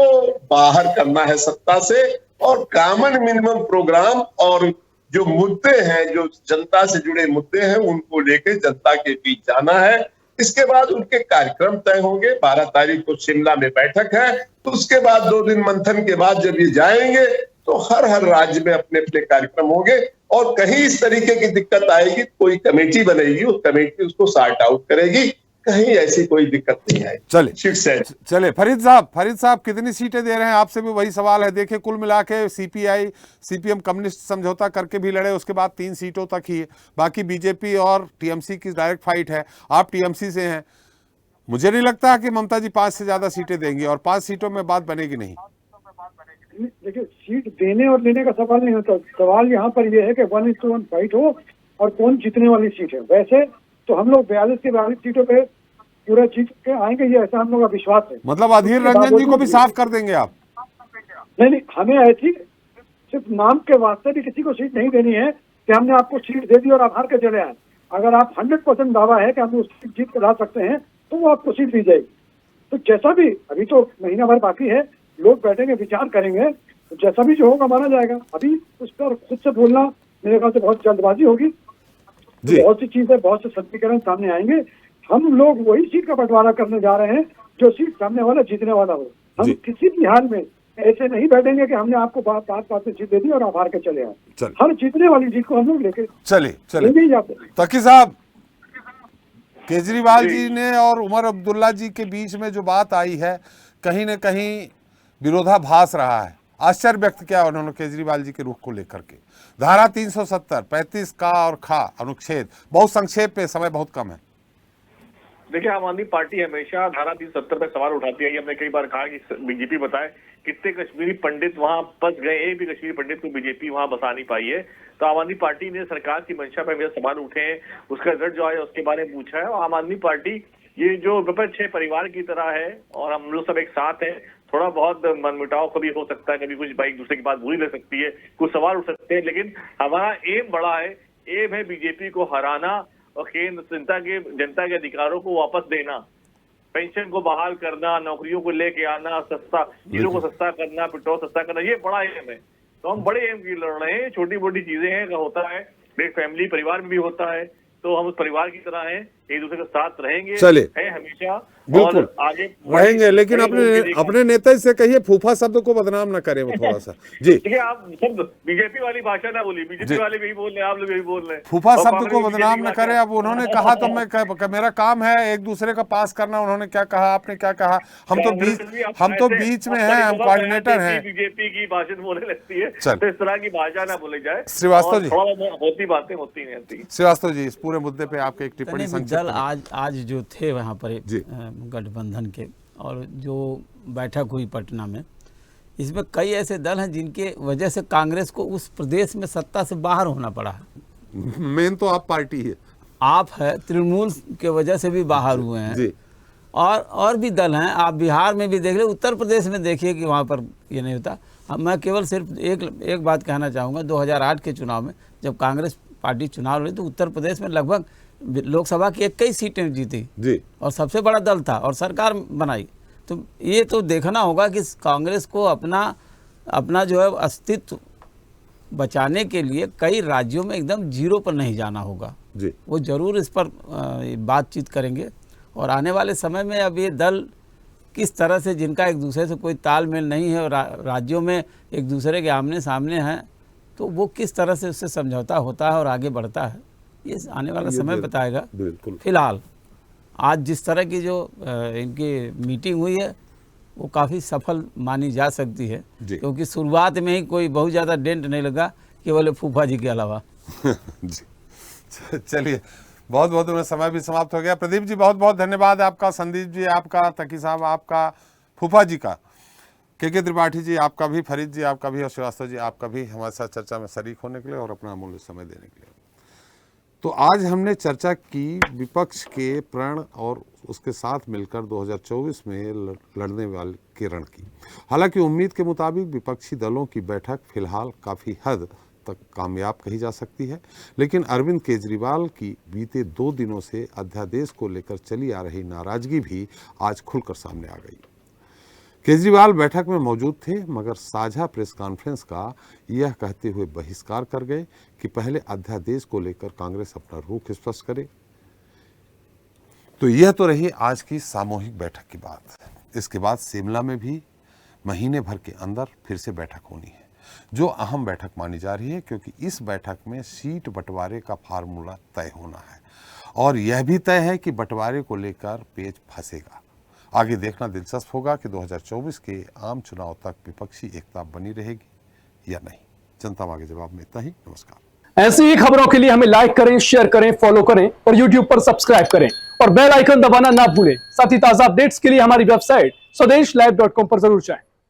बाहर करना है सत्ता से और कॉमन मिनिमम प्रोग्राम और जो मुद्दे हैं, जो जनता से जुड़े मुद्दे हैं, उनको लेके जनता के बीच जाना है। इसके बाद उनके कार्यक्रम तय होंगे। 12 तारीख को शिमला में बैठक है, तो उसके बाद 2 दिन मंथन के बाद जब ये जाएंगे तो हर राज्य में अपने अपने कार्यक्रम होंगे और कहीं इस तरीके की दिक्कत आएगी, कोई कमेटी बनेगी, उस कमेटी उसको सॉर्ट आउट करेगी, कहीं ऐसी कोई दिक्कत नहीं आएगी। चले फरीद साहब कितनी सीटें दे रहे हैं? आपसे भी वही सवाल है। देखिए, कुल मिला के सीपीआई सीपीएम कम्युनिस्ट समझौता करके भी लड़े, उसके बाद 3 सीटों तक ही है, बाकी बीजेपी और टीएमसी की डायरेक्ट फाइट है। आप टीएमसी से हैं, मुझे नहीं लगता कि ममता जी 5 से ज्यादा सीटें देंगी और 5 सीटों में बात बनेगी नहीं। देखिए, सीट देने और लेने का सवाल नहीं होता, सवाल यहाँ पर यह है कि 1 to 1 फाइट हो और कौन जीतने वाली सीट है। वैसे तो हम लोग 42 के 42 सीटों पे पूरा जीत के आएंगे, ये ऐसा हम लोग का विश्वास है। मतलब अधीर रंजन जी को भी साफ कर देंगे आप? नहीं, हमें ऐसी सिर्फ नाम के वास्ते भी किसी को सीट नहीं देनी है कि हमने आपको सीट दे दी और आप हार के चले आए। अगर आप 100% दावा है कि हम उस सीट जीत कर ला सकते हैं तो वो आपको सीट दी जाएगी। तो जैसा भी, अभी तो महीना भर बाकी है, लोग बैठेंगे, विचार करेंगे, तो जैसा भी जो होगा माना जाएगा। अभी उस पर खुद से बोलना मेरे ख्याल से बहुत जल्दबाजी होगी। बहुत सी चीजें, बहुत से सत्रीकरण सामने आएंगे। हम लोग वही सीट का बंटवारा करने जा रहे हैं जो सीट सामने वाला जीतने वाला हो। हम किसी भी हाल में ऐसे नहीं बैठेंगे कि हमने आपको बात में सीट दे दी और आप हार के चले आए। हर जीतने वाली सीट को हम लोग लेके चले। तकी साहब, केजरीवाल जी ने और उमर अब्दुल्ला जी के बीच में जो बात आई है, कहीं न कहीं विरोधाभास रहा है। आश्चर्य व्यक्त किया उन्होंने केजरीवाल जी के रुख को लेकर के। धारा 370, 35 का और खा अनुच्छेद, बहुत संक्षेप पे, समय बहुत कम है। देखिए, आम आदमी पार्टी हमेशा धारा 370 पे सवाल उठाती है। हमने कई बार कहा कि बीजेपी बताए कितने कश्मीरी पंडित वहां फंस गए, एक भी कश्मीरी पंडित को बीजेपी वहां बसा नहीं पाई है। तो आम आदमी पार्टी ने सरकार की मंशा पर सवाल उठे हैं, उसका रिजल्ट जो है उसके बारे में पूछा है। और आम आदमी पार्टी ये जो विपक्ष है परिवार की तरह है और हम लोग सब एक साथ हैं। थोड़ा बहुत मनमुटाव कभी हो सकता है, कभी कुछ एक दूसरे की बात बुरी लग सकती है, कुछ सवाल उठ सकते हैं, लेकिन हमारा एम बड़ा है। एम है बीजेपी को हराना और केंद्र जनता के अधिकारों को वापस देना, पेंशन को बहाल करना, नौकरियों को लेके आना, सस्ता चीजों को सस्ता करना, पेट्रोल सस्ता करना, ये बड़ा एम है। तो हम बड़े एम की लड़ रहे हैं। छोटी मोटी चीजें हैं, होता है, एक फैमिली परिवार में भी होता है, तो हम उस परिवार की तरह हैं, एक दूसरे के साथ रहेंगे, है हमेशा, बिल्कुल आगे रहेंगे। लेकिन अपने नेता से कहिए फूफा शब्द को बदनाम न करें वो थोड़ा सा। जी देखिए, आप शब्द बीजेपी वाली भाषा ना बोली, बीजेपी वाले भी बोल रहे हैं, आप लोग भी बोल रहे हैं, फूफा शब्द को बदनाम न करें। अब उन्होंने कहा तो मैं मेरा काम है एक दूसरे का पास करना। उन्होंने क्या कहा, आपने क्या कहा? हम तो बीच में हैं, हम कोऑर्डिनेटर हैं। बीजेपी की भाषा बोलने लगती है, तो इस तरह की भाषा ना बोली जाए। श्रीवास्तव जी, होती बातें होती नहीं। श्रीवास्तव जी, इस पूरे मुद्दे पे आपके एक टिप्पणी दल आज जो थे वहाँ पर गठबंधन के, और जो बैठक हुई पटना में, इसमें कई ऐसे दल हैं जिनके वजह से कांग्रेस को उस प्रदेश में सत्ता से बाहर होना पड़ा है। मेन तो आप पार्टी है, आप है, तृणमूल के वजह से भी बाहर हुए हैं जी। और भी दल हैं। आप बिहार में भी देख ले, उत्तर प्रदेश में देखिए कि वहाँ पर ये नहीं होता। मैं केवल सिर्फ एक बात कहना चाहूँगा, 2008 के चुनाव में जब कांग्रेस पार्टी चुनाव लड़ी तो उत्तर प्रदेश में लगभग लोकसभा की 21 सीटें जीती जी, और सबसे बड़ा दल था और सरकार बनाई। तो ये तो देखना होगा कि कांग्रेस को अपना जो है अस्तित्व बचाने के लिए कई राज्यों में एकदम जीरो पर नहीं जाना होगा जी। वो जरूर इस पर बातचीत करेंगे। और आने वाले समय में अब ये दल किस तरह से, जिनका एक दूसरे से कोई तालमेल नहीं है और राज्यों में एक दूसरे के आमने सामने हैं, तो वो किस तरह से उससे समझौता होता है और आगे बढ़ता है, ये आने वाला समय बताएगा। बिल्कुल। फिलहाल आज जिस तरह की जो इनकी मीटिंग हुई है वो काफ़ी सफल मानी जा सकती है, क्योंकि शुरुआत में ही कोई बहुत ज़्यादा डेंट नहीं लगा, केवल फूफा जी के अलावा। जी, चलिए, बहुत बहुत उन्हें समय भी समाप्त हो गया। प्रदीप जी, बहुत बहुत धन्यवाद आपका, संदीप जी आपका, तकी साहब आपका, फूफा जी का, के त्रिपाठी जी आपका भी, फरीद जी आपका भी, और श्रीवास्तव जी आपका भी हमारे साथ चर्चा में शरीक होने के लिए और अपना अमूल्य समय देने के लिए। तो आज हमने चर्चा की विपक्ष के प्रण और उसके साथ मिलकर 2024 में लड़ने वाले के रण की। हालांकि उम्मीद के मुताबिक विपक्षी दलों की बैठक फिलहाल काफ़ी हद तक कामयाब कही जा सकती है, लेकिन अरविंद केजरीवाल की बीते 2 दिनों से अध्यादेश को लेकर चली आ रही नाराजगी भी आज खुलकर सामने आ गई। केजरीवाल बैठक में मौजूद थे, मगर साझा प्रेस कॉन्फ्रेंस का यह कहते हुए बहिष्कार कर गए कि पहले अध्यादेश को लेकर कांग्रेस अपना रुख स्पष्ट करे। तो यह तो रही आज की सामूहिक बैठक की बात। इसके बाद शिमला में भी महीने भर के अंदर फिर से बैठक होनी है, जो अहम बैठक मानी जा रही है, क्योंकि इस बैठक में सीट बंटवारे का फार्मूला तय होना है और यह भी तय है कि बंटवारे को लेकर पेच फंसेगा। आगे देखना दिलचस्प होगा कि 2024 के आम चुनाव तक विपक्षी एकता बनी रहेगी या नहीं। जनता मांगे जवाब में इतना ही। नमस्कार। ऐसी ही खबरों के लिए हमें लाइक करें, शेयर करें, फॉलो करें और YouTube पर सब्सक्राइब करें और बेल आइकन दबाना ना भूलें। साथ ही ताजा अपडेट्स के लिए हमारी वेबसाइट swdeshlive.com पर जरूर जाएं।